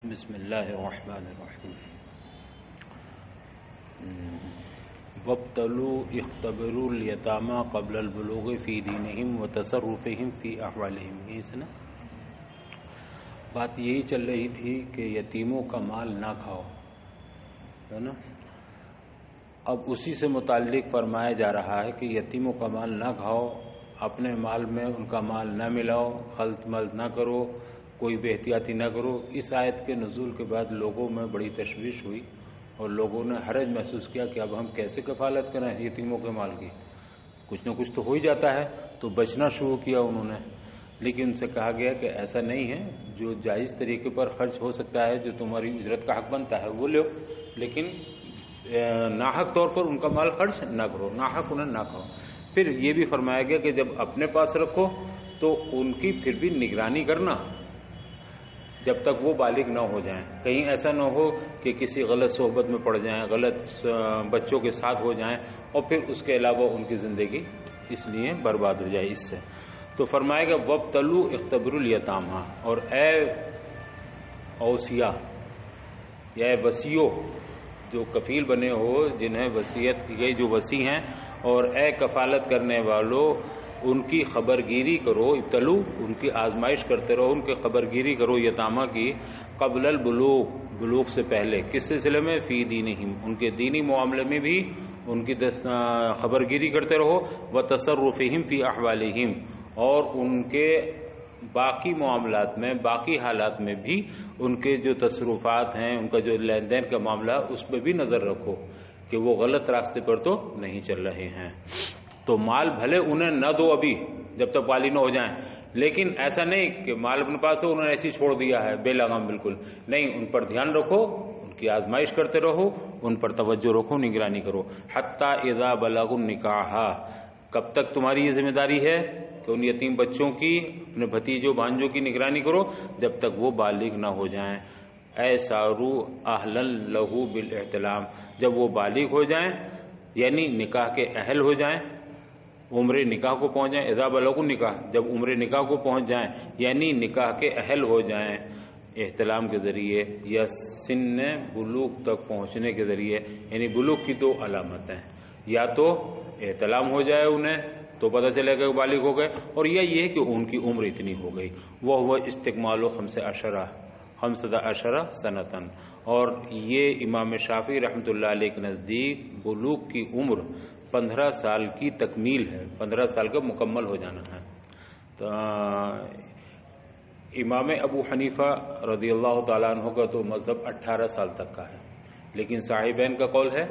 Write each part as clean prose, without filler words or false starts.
بسم اللہ الرحمن الرحیم وابتلوا اختبروا الیتامی قبل البلوغ فی دینہم وتصرفہم فی احوالہم. یہی سے نا بات یہی چل رہی تھی کہ یتیموں کا مال نہ کھاؤ، ہے نا. اب اسی سے متعلق فرمایا جا رہا ہے کہ یتیموں کا مال نہ کھاؤ، اپنے مال میں ان کا مال نہ ملاؤ، خلط ملط نہ کرو، کوئی بے احتیاطی نہ کرو. اس آیت کے نزول کے بعد لوگوں میں بڑی تشویش ہوئی اور لوگوں نے حرج محسوس کیا کہ اب ہم کیسے کفالت کریں یتیموں کے مال کی، کچھ نہ کچھ تو ہو ہی جاتا ہے. تو بچنا شروع کیا انہوں نے، لیکن ان سے کہا گیا کہ ایسا نہیں ہے، جو جائز طریقے پر خرچ ہو سکتا ہے، جو تمہاری اجرت کا حق بنتا ہے وہ لو، لیکن ناحق طور پر ان کا مال خرچ نہ کرو، ناحق انہیں نہ کھاؤ. پھر یہ بھی فرمایا گیا کہ جب اپنے پاس رکھو تو ان کی پھر بھی نگرانی کرنا جب تک وہ بالغ نہ ہو جائیں. کہیں ایسا نہ ہو کہ کسی غلط صحبت میں پڑ جائیں، غلط بچوں کے ساتھ ہو جائیں اور پھر اس کے علاوہ ان کی زندگی اس لیے برباد ہو جائے اس سے. تو فرمائے گا وابتلوا اختبروا الیتامی، اور اے اوصیاء یا اے وصیوں جو کفیل بنے ہو، جنہیں وصیت کی گئی، جو وصی ہیں، اور اے کفالت کرنے والوں ان کی خبرگیری کرو. ابتلو ان کی آزمائش کرتے رہو، ان کی خبرگیری کرو یتامہ کی قبل البلوغ، بلوغ سے پہلے. کس سلسلے میں؟ فی دینہم، ان کے دینی معاملے میں بھی ان کی خبرگیری کرتے رہو. وتصرفہم فی احوالہم، اور ان کے باقی معاملات میں، باقی حالات میں بھی ان کے جو تصرفات ہیں، ان کا جو لین دین کا معاملہ، اس پہ بھی نظر رکھو کہ وہ غلط راستے پر تو نہیں چل رہے ہیں. تو مال بھلے انہیں نہ دو ابھی جب تک بالغ نہ ہو جائیں، لیکن ایسا نہیں کہ مال اپنے پاس ہو انہوں نے ایسے چھوڑ دیا ہے بے لگام، بالکل نہیں. ان پر دھیان رکھو، ان کی آزمائش کرتے رہو، ان پر توجہ رکھو، نگرانی کرو. حتی اذا بلغوا النکاح، کب تک تمہاری یہ ذمہ داری ہے کہ ان یتیم بچوں کی، اپنے بھتیجوں بھانجوں کی نگرانی کرو جب تک وہ بالغ نہ ہو جائیں. اے سارو اہلا لہو بالاحتلام، جب وہ بالغ ہو جائیں یعنی نکاح کے اہل ہو جائیں، عمر نکاح کو پہنچ جائیں. اذا بلغوا النکاح، جب عمر نکاح کو پہنچ جائیں یعنی نکاح کے اہل ہو جائیں احتلام کے ذریعے یا سن بلوغ تک پہنچنے کے ذریعے. یعنی بلوغ کی دو علامتیں، یا تو احتلام ہو جائے انہیں تو پتہ چلے گا کہ بالغ ہو گئے، اور یہ کہ ان کی عمر اتنی ہو گئی. وہ استکمال 15 سنتن، اور یہ امام شافعی رحمۃ اللہ علیہ کے نزدیک بلوغ کی عمر 15 سال کی تکمیل ہے، 15 سال کا مکمل ہو جانا ہے. تو امام ابو حنیفہ رضی اللہ تعالیٰ عنہ کا تو مذہب 18 سال تک کا ہے، لیکن صاحبین کا قول ہے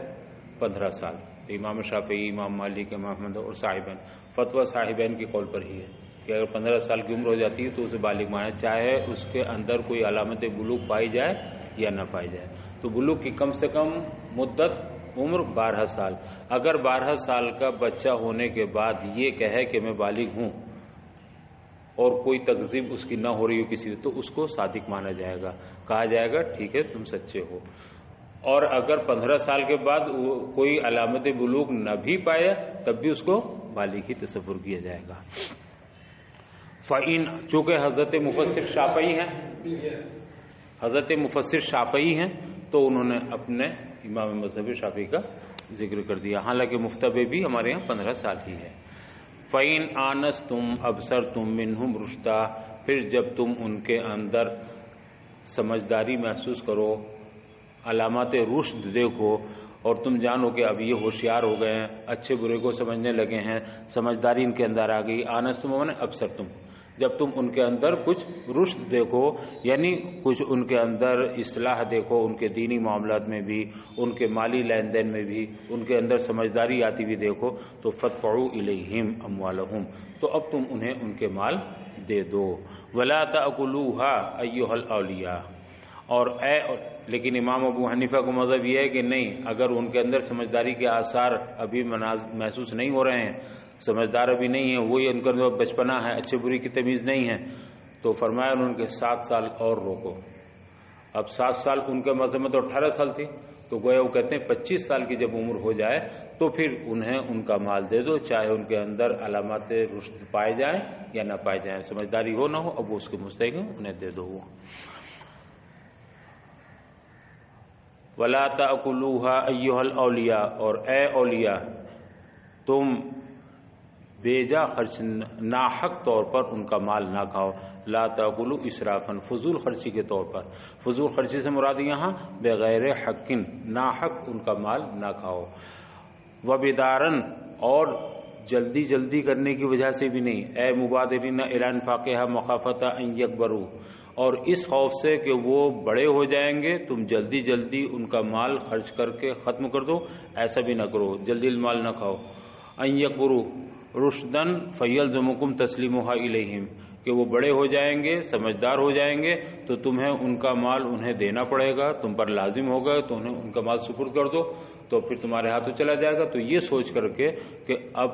15 سال. تو امام شافعی، امام مالک، امام احمد اور صاحبین، فتویٰ صاحبین کے قول پر ہی ہے کہ اگر 15 سال کی عمر ہو جاتی ہے تو اسے بالغ مانا، چاہے اس کے اندر کوئی علامت بلوغ پائی جائے یا نہ پائی جائے. تو بلوغ کی کم سے کم مدت عمر 12 سال. اگر 12 سال کا بچہ ہونے کے بعد یہ کہے کہ میں بالغ ہوں اور کوئی تکذیب اس کی نہ ہو رہی ہو کسی، تو اس کو صادق مانا جائے گا، کہا جائے گا ٹھیک ہے تم سچے ہو. اور اگر 15 سال کے بعد کوئی علامت بلوغ نہ بھی پایا تب بھی اس کو بالغ ہی تصور کیا جائے گا. فَإِن، چونکہ حضرت مفسر شافعی ہیں تو انہوں نے اپنے امام مذہب شافعی کا ذکر کر دیا، حالانکہ مفتبی بھی ہمارے یہاں 15 سال ہی ہے. فَإِنْ آنَسْتُمْ أَبْصَرْتُمْ مِنْهُمْ رُشْدًا، پھر جب تم ان کے اندر سمجھداری محسوس کرو، علامات رشد دیکھو، اور تم جانو کہ اب یہ ہوشیار ہو گئے ہیں، اچھے برے کو سمجھنے لگے ہیں، سمجھداری ان کے اندر آ گئی. آنستم معنی ابصرتم، جب تم ان کے اندر کچھ رشد دیکھو یعنی کچھ ان کے اندر اصلاح دیکھو، ان کے دینی معاملات میں بھی، ان کے مالی لین دین میں بھی ان کے اندر سمجھداری آتی بھی دیکھو، تو فادفعوا الیہم اموالہم، تو اب تم انہیں ان کے مال دے دو. ولا تأکلوها ایھا الاولیاء، اور لیکن امام ابو حنیفہ کو مذہب یہ ہے کہ نہیں، اگر ان کے اندر سمجھداری کے آثار ابھی محسوس نہیں ہو رہے ہیں، سمجھدار ابھی نہیں ہیں، وہی ان کا بچپنا ہے، اچھے بری کی تمیز نہیں ہے، تو فرمایا ان کے 7 سال اور روکو. اب 7 سال ان کے مذہب میں تو 18 سال تھی، تو گویا وہ کہتے ہیں 25 سال کی جب عمر ہو جائے تو پھر انہیں ان کا مال دے دو، چاہے ان کے اندر علامات رشد پائے جائیں یا نہ پائے جائیں، سمجھداری ہو نہ ہو، اب وہ اس کے مستحق ہیں، انہیں دے دو. ولا تأکلوها ایھا الاولیاء، اور اے اولیاء تم بیجا خرچ ناحق طور پر ان کا مال نہ کھاؤ. لا تأکلوا اسرافا، فضول خرچی کے طور پر. فضول خرچی سے مراد یہاں بغیر حق، ناحق ان کا مال نہ کھاؤ. وبدارن، اور جلدی جلدی کرنے کی وجہ سے بھی نہیں. اے مبادرین الی انفاقها مخافۃ ان یکبروا، اور اس خوف سے کہ وہ بڑے ہو جائیں گے تم جلدی جلدی ان کا مال خرچ کر کے ختم کر دو. ایسا بھی نہ کرو، جلدی مال نہ کھاؤ. ان یکبروا رشدن فیلزمکم تسلیمها الیہم، کہ وہ بڑے ہو جائیں گے، سمجھدار ہو جائیں گے تو تمہیں ان کا مال انہیں دینا پڑے گا، تم پر لازم ہوگا تو انہیں ان کا مال سپرد کر دو، تو پھر تمہارے ہاتھوں چلا جائے گا. تو یہ سوچ کر کے کہ اب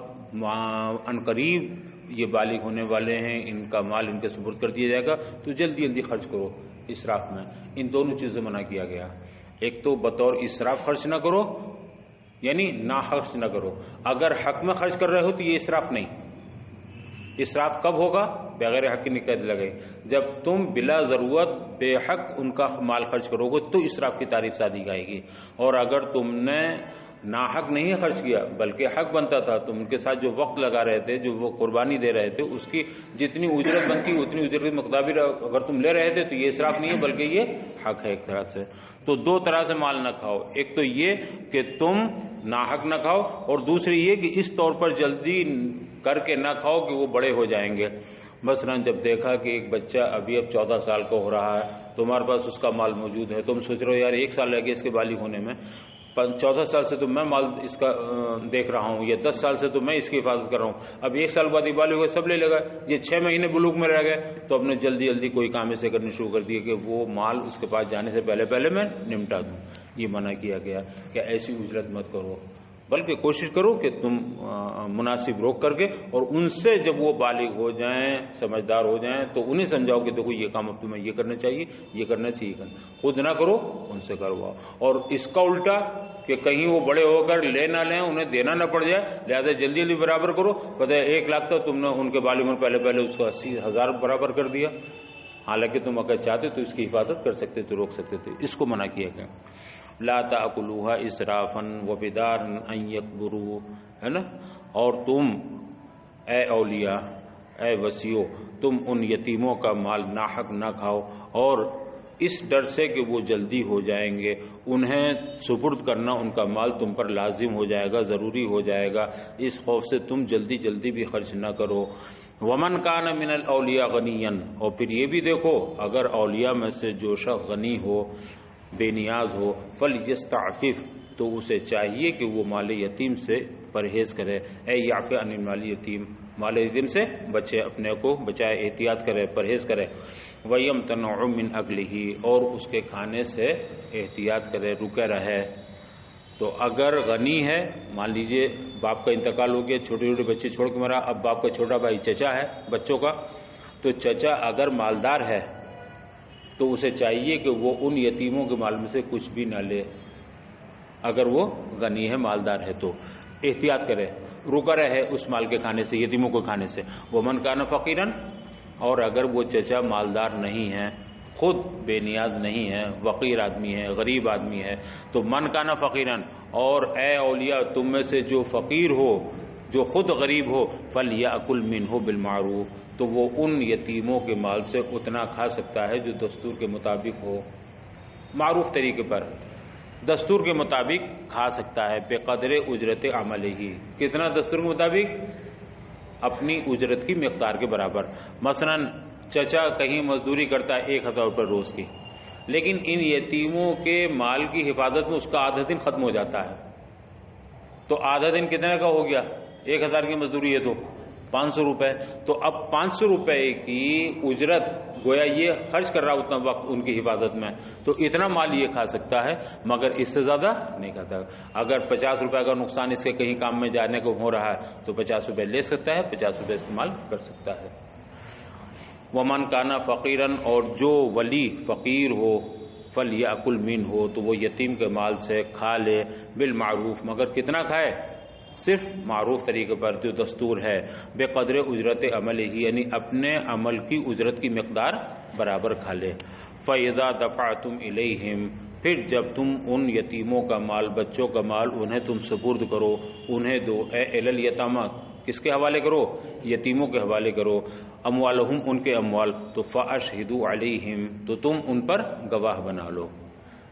عنقریب یہ بالغ ہونے والے ہیں، ان کا مال ان کے سپرد کر دیا جائے گا، تو جلدی جلدی خرچ کرو. اسراف میں ان دونوں چیزیں منع کیا گیا. ایک تو بطور اسراف خرچ نہ کرو، یعنی نا خرچ نہ کرو. اگر حق میں خرچ کر رہے ہو تو یہ اسراف نہیں. اسراف کب ہوگا؟ بغیر حق کی نکاح لگے. جب تم بلا ضرورت بے حق ان کا مال خرچ کرو گے تو اسراف کی تعریف صادق آئے گی. اور اگر تم نے ناحق نہیں خرچ کیا بلکہ حق بنتا تھا، تم ان کے ساتھ جو وقت لگا رہے تھے، جو وہ قربانی دے رہے تھے، اس کی جتنی اجرت بنتی اتنی اجرت کے مقدار اگر تم لے رہے تھے تو یہ اسراف نہیں ہے بلکہ یہ حق ہے ایک طرح سے. تو دو طرح سے مال نہ کھاؤ. ایک تو یہ کہ تم ناحق نہ کھاؤ، اور دوسری یہ کہ اس طور پر جلدی کر کے نہ کھاؤ کہ وہ بڑے ہو جائیں گے. مثلا جب دیکھا کہ ایک بچہ ابھی اب 14 سال کا ہو رہا ہے، تمہارے پاس اس کا مال موجود ہے، تم سوچ رہے ہو یار 1 سال لگے اس کے بالغ ہونے میں، 14 سال سے تو میں مال اس کا دیکھ رہا ہوں، یا 10 سال سے تو میں اس کی حفاظت کر رہا ہوں، اب 1 سال بعد یہ بالغ ہوئے سب لے لگا، یہ 6 مہینے بلوغ میں رہ گئے، تو اب نے جلدی جلدی کوئی کام ایسے کرنے شروع کر دیے کہ وہ مال اس کے پاس جانے سے پہلے میں نمٹا دوں. یہ منع کیا گیا کہ ایسی اجرت مت کرو، بلکہ کوشش کرو کہ تم مناسب روک کر کے، اور ان سے جب وہ بالغ ہو جائیں، سمجھدار ہو جائیں، تو انہیں سمجھاؤ کہ دیکھو یہ کام اب تمہیں یہ کرنا چاہیے، یہ کرنا چاہیے، خود نہ کرو، ان سے کرواؤ. اور اس کا الٹا کہ کہیں وہ بڑے ہو کر لے نہ لیں، انہیں دینا نہ پڑ جائے، لہذا جلدی جلدی برابر کرو. پتہ ہے 1 لاکھ تھا، تم نے ان کے بالغ میں پہلے اس کو 80,000 برابر کر دیا، حالانکہ تم اگر چاہتے تو اس کی حفاظت کر سکتے تھے، روک سکتے تھے. اس کو منع کیا گیا. لا تأکلوها اسرافا وبدارا ان یکبروا، ہے نا. اور تم اے اولیاء، اے وصیوں، تم ان یتیموں کا مال ناحق نہ کھاؤ، اور اس ڈر سے کہ وہ جلدی ہو جائیں گے، انہیں سپرد کرنا ان کا مال تم پر لازم ہو جائے گا، ضروری ہو جائے گا، اس خوف سے تم جلدی جلدی بھی خرچ نہ کرو. ومن کان من الاولیاء غنیا، اور پھر یہ بھی دیکھو اگر اولیاء میں سے جو شخص غنی ہو، بے نیاز ہو، فلیستعفف، تو اسے چاہیے کہ وہ مال یتیم سے پرہیز کرے. اے یعفی عن المال یتیم، مال یتیم سے بچے، اپنے کو بچائے، احتیاط کرے، پرہیز کرے. ویمتنع من اکلہ، اور اس کے کھانے سے احتیاط کرے، رکے رہے. تو اگر غنی ہے، مان لیجئے باپ کا انتقال ہو گیا، چھوٹے چھوٹے بچے چھوڑ کے مرا، اب باپ کا چھوٹا بھائی چچا ہے بچوں کا، تو چچا اگر مالدار ہے تو اسے چاہیے کہ وہ ان یتیموں کے مال میں سے کچھ بھی نہ لے. اگر وہ غنی ہے، مالدار ہے، تو احتیاط کرے، رکا رہے اس مال کے کھانے سے، یتیموں کو کھانے سے. ومن کان فقیرا، اور اگر وہ چچا مالدار نہیں ہے، خود بے نیاز نہیں ہے، فقیر آدمی ہے، غریب آدمی ہے، تو من کان فقیرا، اور اے اولیاء تم میں سے جو فقیر ہو، جو خود غریب ہو، فلیأکل منہ بالمعروف، تو وہ ان یتیموں کے مال سے اتنا کھا سکتا ہے جو دستور کے مطابق ہو، معروف طریقے پر دستور کے مطابق کھا سکتا ہے. بے قدر اجرت عملہ، کتنا دستور کے مطابق؟ اپنی اجرت کی مقدار کے برابر. مثلا چچا کہیں مزدوری کرتا ہے 1,000 روپے روز کی، لیکن ان یتیموں کے مال کی حفاظت میں اس کا آدھا دن ختم ہو جاتا ہے، تو آدھا دن کتنے کا ہو گیا؟ 1,000 کی مزدوری ہے تو 500 روپے. تو اب 500 روپے کی اجرت گویا یہ خرچ کر رہا اتنا وقت ان کی حفاظت میں، تو اتنا مال یہ کھا سکتا ہے، مگر اس سے زیادہ نہیں کھاتا. اگر 50 روپے کا نقصان اس کے کہیں کام میں جانے کو ہو رہا ہے تو 50 روپے لے سکتا ہے، 50 روپے استعمال کر سکتا ہے. ومن کانا فقیرن، اور جو ولی فقیر ہو، فلیأکل منہ، تو وہ یتیم کے مال سے کھا لے، بالمعروف، مگر کتنا کھائے؟ صرف معروف طریقے پر جو دستور ہے، بے قدر اجرت عمل ہی، یعنی اپنے عمل کی اجرت کی مقدار برابر کھا لے۔ فَإِذَا دَفَعْتُمْ إِلَيْهِمْ، پھر جب تم ان یتیموں کا مال، بچوں کا مال انہیں تم سپرد کرو، انہیں دو، اے الیتامى، کس کے حوالے کرو؟ یتیموں کے حوالے کرو، اموالہم، ان کے اموال، تو فَأَشْهِدُوا عَلَيْهِمْ، تو تم ان پر گواہ بنا لو۔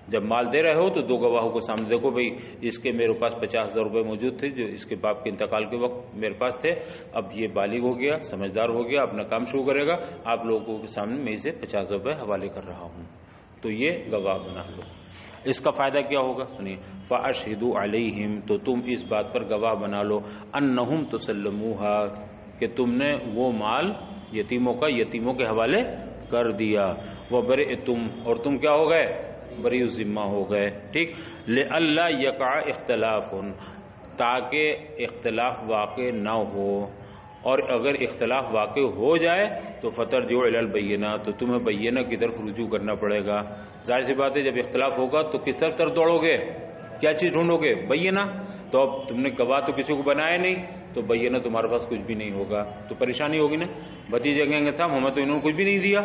جب مال دے رہے ہو تو دو گواہوں کو سامنے، دیکھو بھئی اس کے میرے پاس 50,000 روپے موجود تھے جو اس کے باپ کے انتقال کے وقت میرے پاس تھے، اب یہ بالغ ہو گیا، سمجھدار ہو گیا، اپنا کام شروع کرے گا، آپ لوگوں کے سامنے میں اسے 50,000 روپے حوالے کر رہا ہوں، تو یہ گواہ بنا لو۔ اس کا فائدہ کیا ہوگا سنیے، فَأَشْهِدُوا عَلَيْهِمْ، تو تم اس بات پر گواہ بنا لو، أَنَّهُمْ تُسَلِّمُوهَا، کہ تم نے وہ مال یتیموں کا یتیموں کے حوالے کر دیا، وَبَرِئْتُمْ، اور تم کیا ہو گئے؟ بری ذمہ ہو گئے، ٹھیک۔ لئلا یقع اختلاف، تاکہ اختلاف واقع نہ ہو، اور اگر اختلاف واقع ہو جائے تو فترجعوا الی البینہ، تو تمہیں بینہ کی طرف رجوع کرنا پڑے گا۔ ظاہر سی بات ہے جب اختلاف ہوگا تو کس طرف دوڑو گے؟ کیا چیز ڈھونڈو گے؟ بینہ۔ تو اب تم نے گواہ تو کسی کو بنایا نہیں، تو بینہ تمہارے پاس کچھ بھی نہیں ہوگا، تو پریشانی ہوگی نا۔ بھتیجے کہیں گے صاحب ہمیں تو انہوں نے کچھ بھی نہیں دیا،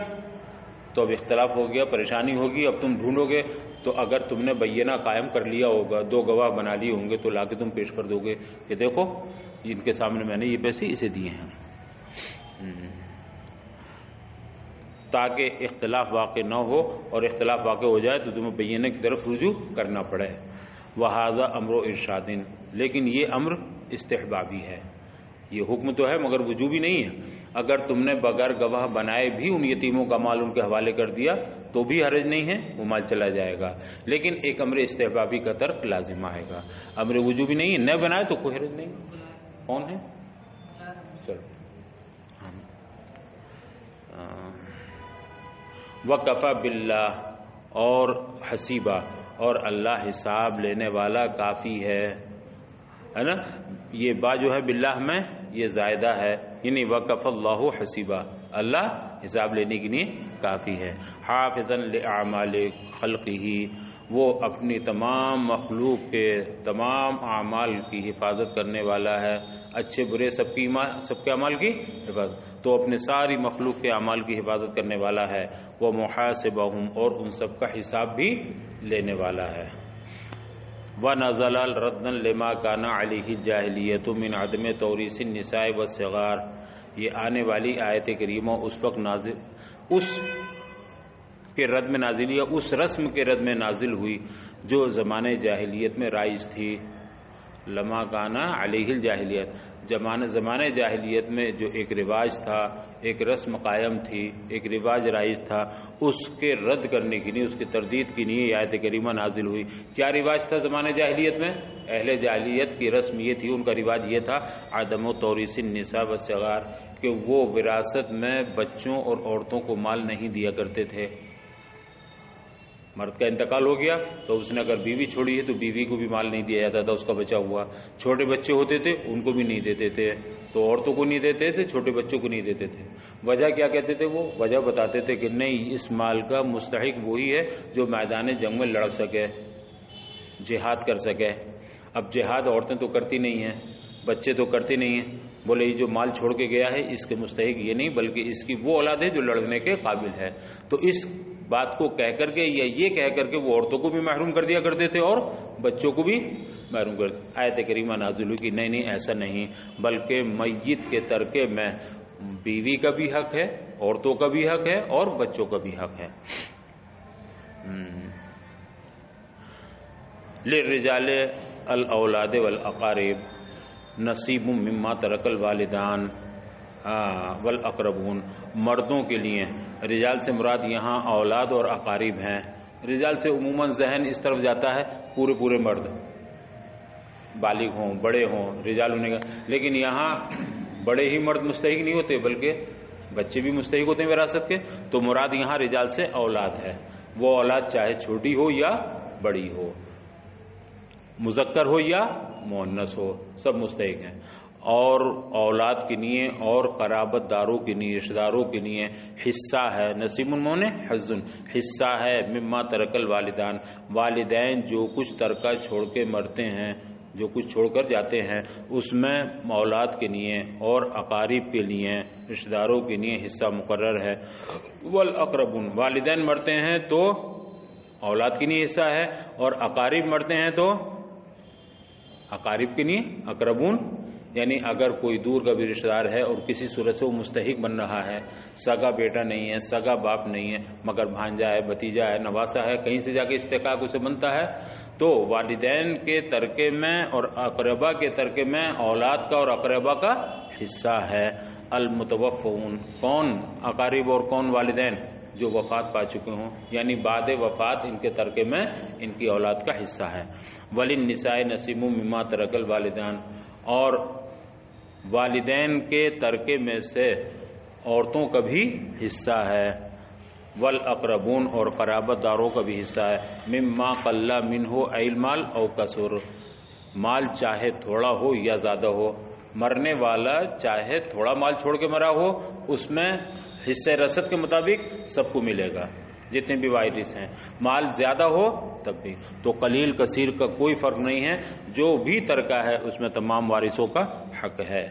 تو اب اختلاف ہو گیا، پریشانی ہوگی، اب تم ڈھونڈو گے، تو اگر تم نے بینہ قائم کر لیا ہوگا، دو گواہ بنا لیے ہوں گے، تو لا کے تم پیش کر دو گے کہ دیکھو ان کے سامنے میں نے یہ پیسے اسے دیے ہیں، تاکہ اختلاف واقع نہ ہو، اور اختلاف واقع ہو جائے تو تمہیں بینہ کی طرف رجوع کرنا پڑے۔ وَهَذَا أَمْرُ إِرْشَادٍ، لیکن یہ امر استحبابی ہے، یہ حکم تو ہے مگر وجوبی نہیں ہے۔ اگر تم نے بغیر گواہ بنائے بھی ان یتیموں کا مال ان کے حوالے کر دیا تو بھی حرج نہیں ہے، وہ مال چلا جائے گا، لیکن ایک امر استحبابی کا ترک لازم آئے گا، امر وجوبی نہیں ہے، نہ بنائے تو کوئی حرج نہیں۔ کون ہے؟ چلو، وَكَفَى بِاللَّهِ، اور حسیبہ، اور اللہ حساب لینے والا کافی ہے نا۔ یہ با جو ہے باللہ میں یہ زائدہ ہے، یعنی وَكَفَى اللَّهُ حسیبہ، اللہ حساب لینے کے لیے کافی ہے۔ حافظا لأعمال خلقہ، وہ اپنی تمام مخلوق کے تمام اعمال کی حفاظت کرنے والا ہے، اچھے برے سب کے اعمال کی حفاظت، تو اپنے ساری مخلوق کے اعمال کی حفاظت کرنے والا ہے، وہ محاسبہم، اور ان سب کا حساب بھی لینے والا ہے۔ وَنَزَلَ رَدًّا لِمَا كَانَ عَلَيْهِ الْجَاهِلِيَّةُ مِنْ عَدْمِ تَوْرِيثِ النِّسَاءِ وَالصِّغَارِ، یہ آنے والی آیت کریمہ اس وقت نازل، اس کے رد میں نازل، یا اس رسم کے رد میں نازل ہوئی جو زمانے جاہلیت میں رائج تھی۔ لما کانا علیہ الجاہلیت، زمانے جاہلیت میں جو ایک رواج تھا، ایک رسم قائم تھی، ایک رواج رائج تھا، اس کے رد کرنے کے لیے، اس کی تردید کے لیے یہ آیت کریمہ نازل ہوئی۔ کیا رواج تھا زمانے جاہلیت میں؟ اہل جاہلیت کی رسم یہ تھی، ان کا رواج یہ تھا، عدم توریث النساء والصغار، کہ وہ وراثت میں بچوں اور عورتوں کو مال نہیں دیا کرتے تھے۔ مرد کا انتقال ہو گیا تو اس نے اگر بیوی چھوڑی ہے تو بیوی کو بھی مال نہیں دیا جاتا تھا، اس کا بچا ہوا۔ چھوٹے بچے ہوتے تھے ان کو بھی نہیں دیتے تھے، تو عورتوں کو نہیں دیتے تھے، چھوٹے بچوں کو نہیں دیتے تھے۔ وجہ کیا کہتے تھے؟ وہ وجہ بتاتے تھے کہ نہیں، اس مال کا مستحق وہی ہے جو میدان جنگ میں لڑ سکے، جہاد کر سکے۔ اب جہاد عورتیں تو کرتی نہیں ہیں، بچے تو کرتے نہیں ہیں، بولے یہ جو مال چھوڑ کے گیا ہے اس کے مستحق یہ نہیں بلکہ اس کی وہ اولاد ہے جو لڑنے کے قابل ہے۔ تو اس بات کو کہہ کر کے یا یہ کہہ کر کے وہ عورتوں کو بھی محروم کر دیا کرتے تھے اور بچوں کو بھی محروم کر دیا۔ آیت کریمہ نازل ہوئی کہ نہیں ایسا نہیں، بلکہ میت کے ترکے میں بیوی کا بھی حق ہے، عورتوں کا بھی حق ہے اور بچوں کا بھی حق ہے۔ للرجال الاولاد والاقارب نصیب مما ترک الوالدان والاقربون، مردوں کے لیے رجال سے مراد یہاں اولاد اور اقارب ہیں۔ رجال سے عموماً ذہن اس طرف جاتا ہے پورے مرد، بالغ ہوں، بڑے ہوں، رجال ہونے کا، لیکن یہاں بڑے ہی مرد مستحق نہیں ہوتے بلکہ بچے بھی مستحق ہوتے ہیں وراثت کے، تو مراد یہاں رجال سے اولاد ہے۔ وہ اولاد چاہے چھوٹی ہو یا بڑی ہو، مذکر ہو یا مؤنث ہو، سب مستحق ہیں۔ اور اولاد کے لیے اور قرابت داروں کے لیے، رشتہ داروں کے لیے حصہ ہے، نصیب المونے حظن، حصہ ہے مما ترک الوالدان، والدین جو کچھ ترکہ چھوڑ کے مرتے ہیں جو کچھ چھوڑ کر جاتے ہیں اس میں اولاد کے لیے اور اقارب کے لیے، رشتہ داروں کے لیے حصہ مقرر ہے۔ والاقربون، والدین مرتے ہیں تو اولاد کے لیے حصہ ہے، اور اقارب مرتے ہیں تو اقارب کے لیے اقربون، یعنی اگر کوئی دور کا بھی رشتہ دار ہے اور کسی صورت سے وہ مستحق بن رہا ہے، سگا بیٹا نہیں ہے، سگا باپ نہیں ہے، مگر بھانجا ہے، بھتیجا ہے، نواسا ہے، کہیں سے جا کے استحقاق اسے بنتا ہے، تو والدین کے ترکے میں اور اقربا کے ترکے میں اولاد کا اور اقربا کا حصہ ہے۔ المتوفون، کون اقارب اور کون والدین؟ جو وفات پا چکے ہوں، یعنی بعد وفات ان کے ترکے میں ان کی اولاد کا حصہ ہے۔ وللنساء نصیب مما ترک الوالدان، اور والدین کے ترکے میں سے عورتوں کا بھی حصہ ہے۔ والاقربون، اور قرابت داروں کا بھی حصہ ہے۔ مما قل منہ ای المال او کثر، مال چاہے تھوڑا ہو یا زیادہ ہو، مرنے والا چاہے تھوڑا مال چھوڑ کے مرا ہو، اس میں حصہ رسد کے مطابق سب کو ملے گا جتنے بھی وارث ہیں، مال زیادہ ہو تب بھی، تو قلیل کثیر کا کوئی فرق نہیں ہے، جو بھی ترکہ ہے اس میں تمام وارثوں کا حق ہے۔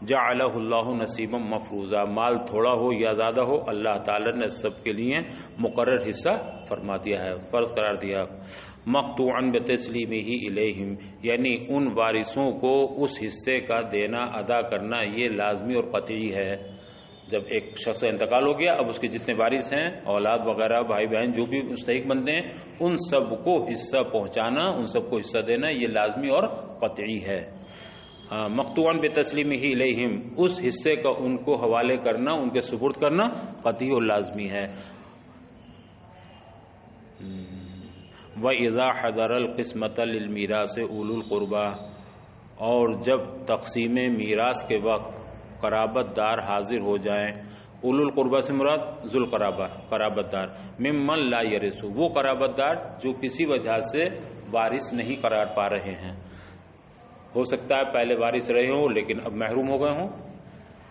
جعلہ اللہ نصیبا مفروضا، مال تھوڑا ہو یا زیادہ ہو، اللہ تعالی نے سب کے لیے مقرر حصہ فرما دیا ہے، فرض قرار دیا۔ مقطوعا بتسلیمہ الیہم، یعنی ان وارثوں کو اس حصے کا دینا ادا کرنا یہ لازمی اور قطعی ہے۔ جب ایک شخص کا انتقال ہو گیا، اب اس کے جتنے وارث ہیں، اولاد وغیرہ، بھائی بہن جو بھی مستحق بنتے ہیں، ان سب کو حصہ پہنچانا، ان سب کو حصہ دینا یہ لازمی اور قطعی ہے۔ مقطوعاً بتسلیمہ الیہم، اس حصے کا ان کو حوالے کرنا، ان کے سپرد کرنا قطعی اور لازمی ہے۔ وَإِذَا حَضَرَ الْقِسْمَةَ لِلْمِيرَاثِ أُولُو الْقُرْبَى، اور جب تقسیم میراث کے وقت قرابت دار حاضر ہو جائیں، اولو القربہ سے مراد ذو القرابہ، قرابت دار، ممن لا یرث، وہ قرابت دار جو کسی وجہ سے وارث نہیں قرار پا رہے ہیں، ہو سکتا ہے پہلے وارث رہے ہوں لیکن اب محروم ہو گئے ہوں،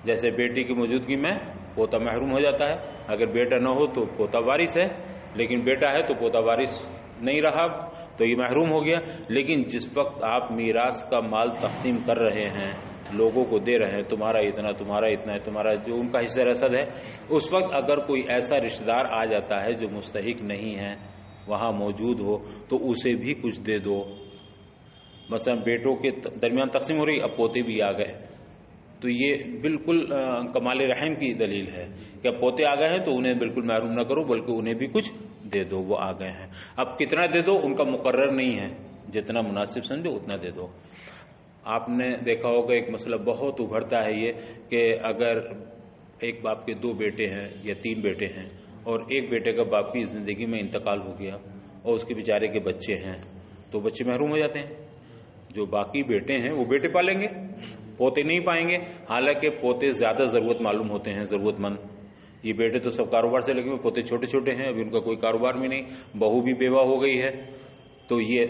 جیسے بیٹی کی موجودگی میں پوتا محروم ہو جاتا ہے، اگر بیٹا نہ ہو تو پوتا وارث ہے، لیکن بیٹا ہے تو پوتا وارث نہیں رہا تو یہ محروم ہو گیا۔ لیکن جس وقت آپ میراث کا مال تقسیم کر رہے ہیں، لوگوں کو دے رہے ہیں، تمہارا اتنا، تمہارا اتنا ہے، تمہارا جو ان کا حصہ رسد ہے، اس وقت اگر کوئی ایسا رشتہ دار آ جاتا ہے جو مستحق نہیں ہے، وہاں موجود ہو، تو اسے بھی کچھ دے دو۔ مثلا بیٹوں کے درمیان تقسیم ہو رہی، اب پوتے بھی آ گئے، تو یہ بالکل کمال رحم کی دلیل ہے کہ پوتے آ گئے ہیں تو انہیں بالکل محروم نہ کرو، بلکہ انہیں بھی کچھ دے دو، وہ آ گئے ہیں۔ اب کتنا دے دو ان کا مقرر نہیں ہے، جتنا مناسب سمجھو اتنا دے دو۔ آپ نے دیکھا ہوگا ایک مسئلہ بہت ابھرتا ہے یہ کہ اگر ایک باپ کے 2 بیٹے ہیں یا 3 بیٹے ہیں، اور ایک بیٹے کا باپ کی زندگی میں انتقال ہو گیا اور اس کے بیچارے کے بچے ہیں، تو بچے محروم ہو جاتے ہیں۔ جو باقی بیٹے ہیں وہ بیٹے پالیں گے، پوتے نہیں پائیں گے، حالانکہ پوتے زیادہ ضرورت معلوم ہوتے ہیں، ضرورت مند۔ یہ بیٹے تو سب کاروبار سے لگے ہوئے، پوتے چھوٹے چھوٹے ہیں، ابھی ان کا کوئی کاروبار بھی نہیں، بہو بھی بیوہ ہو گئی ہے، تو یہ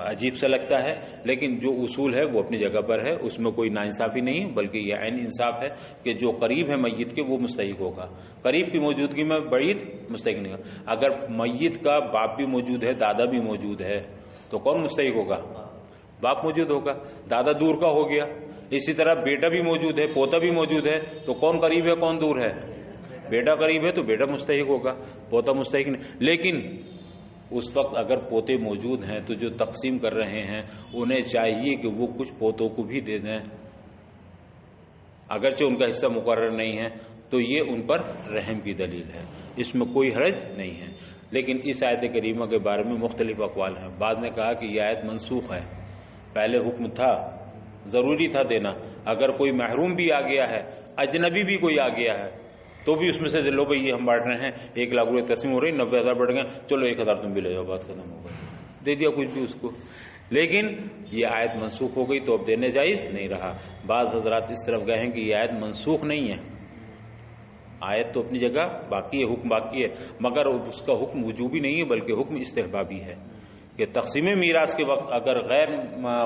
عجیب سا لگتا ہے، لیکن جو اصول ہے وہ اپنی جگہ پر ہے، اس میں کوئی ناانصافی نہیں، بلکہ یہ عین انصاف ہے کہ جو قریب ہے میت کے وہ مستحق ہوگا، قریب کی موجودگی میں بعید مستحق نہیں ہوگا۔ اگر میت کا باپ بھی موجود ہے، دادا بھی موجود ہے، تو کون مستحق ہوگا؟ باپ موجود ہوگا، دادا دور کا ہو گیا، اسی طرح بیٹا بھی موجود ہے، پوتا بھی موجود ہے، تو کون قریب ہے کون دور ہے؟ بیٹا قریب ہے تو بیٹا مستحق ہوگا، پوتا مستحق نہیں۔ لیکن اس وقت اگر پوتے موجود ہیں تو جو تقسیم کر رہے ہیں انہیں چاہیے کہ وہ کچھ پوتوں کو بھی دے دیں، اگرچہ ان کا حصہ مقرر نہیں ہے، تو یہ ان پر رحم کی دلیل ہے، اس میں کوئی حرج نہیں ہے۔ لیکن اس آیت کریمہ کے بارے میں مختلف اقوال ہیں، بعض نے کہا کہ یہ آیت منسوخ ہے، پہلے حکم تھا، ضروری تھا دینا، اگر کوئی محروم بھی آ گیا ہے، اجنبی بھی کوئی آ گیا ہے، تو بھی اس میں سے لو بھائی یہ ہم بانٹ رہے ہیں، 1 لاکھ روپے تقسیم ہو رہی، 90,000 بڑھ گئے، چلو 1,000 تم بھی لے جاؤ، بات ختم ہو گئی، دے دیا کچھ بھی اس کو۔ لیکن یہ آیت منسوخ ہو گئی تو اب دینے جائز نہیں رہا۔ بعض حضرات اس طرف گئے ہیں کہ یہ آیت منسوخ نہیں ہے، آیت تو اپنی جگہ باقی ہے، حکم باقی ہے، مگر اس کا حکم وجوبی نہیں ہے بلکہ حکم استحبابی ہے کہ تقسیم میراث کے وقت اگر غیر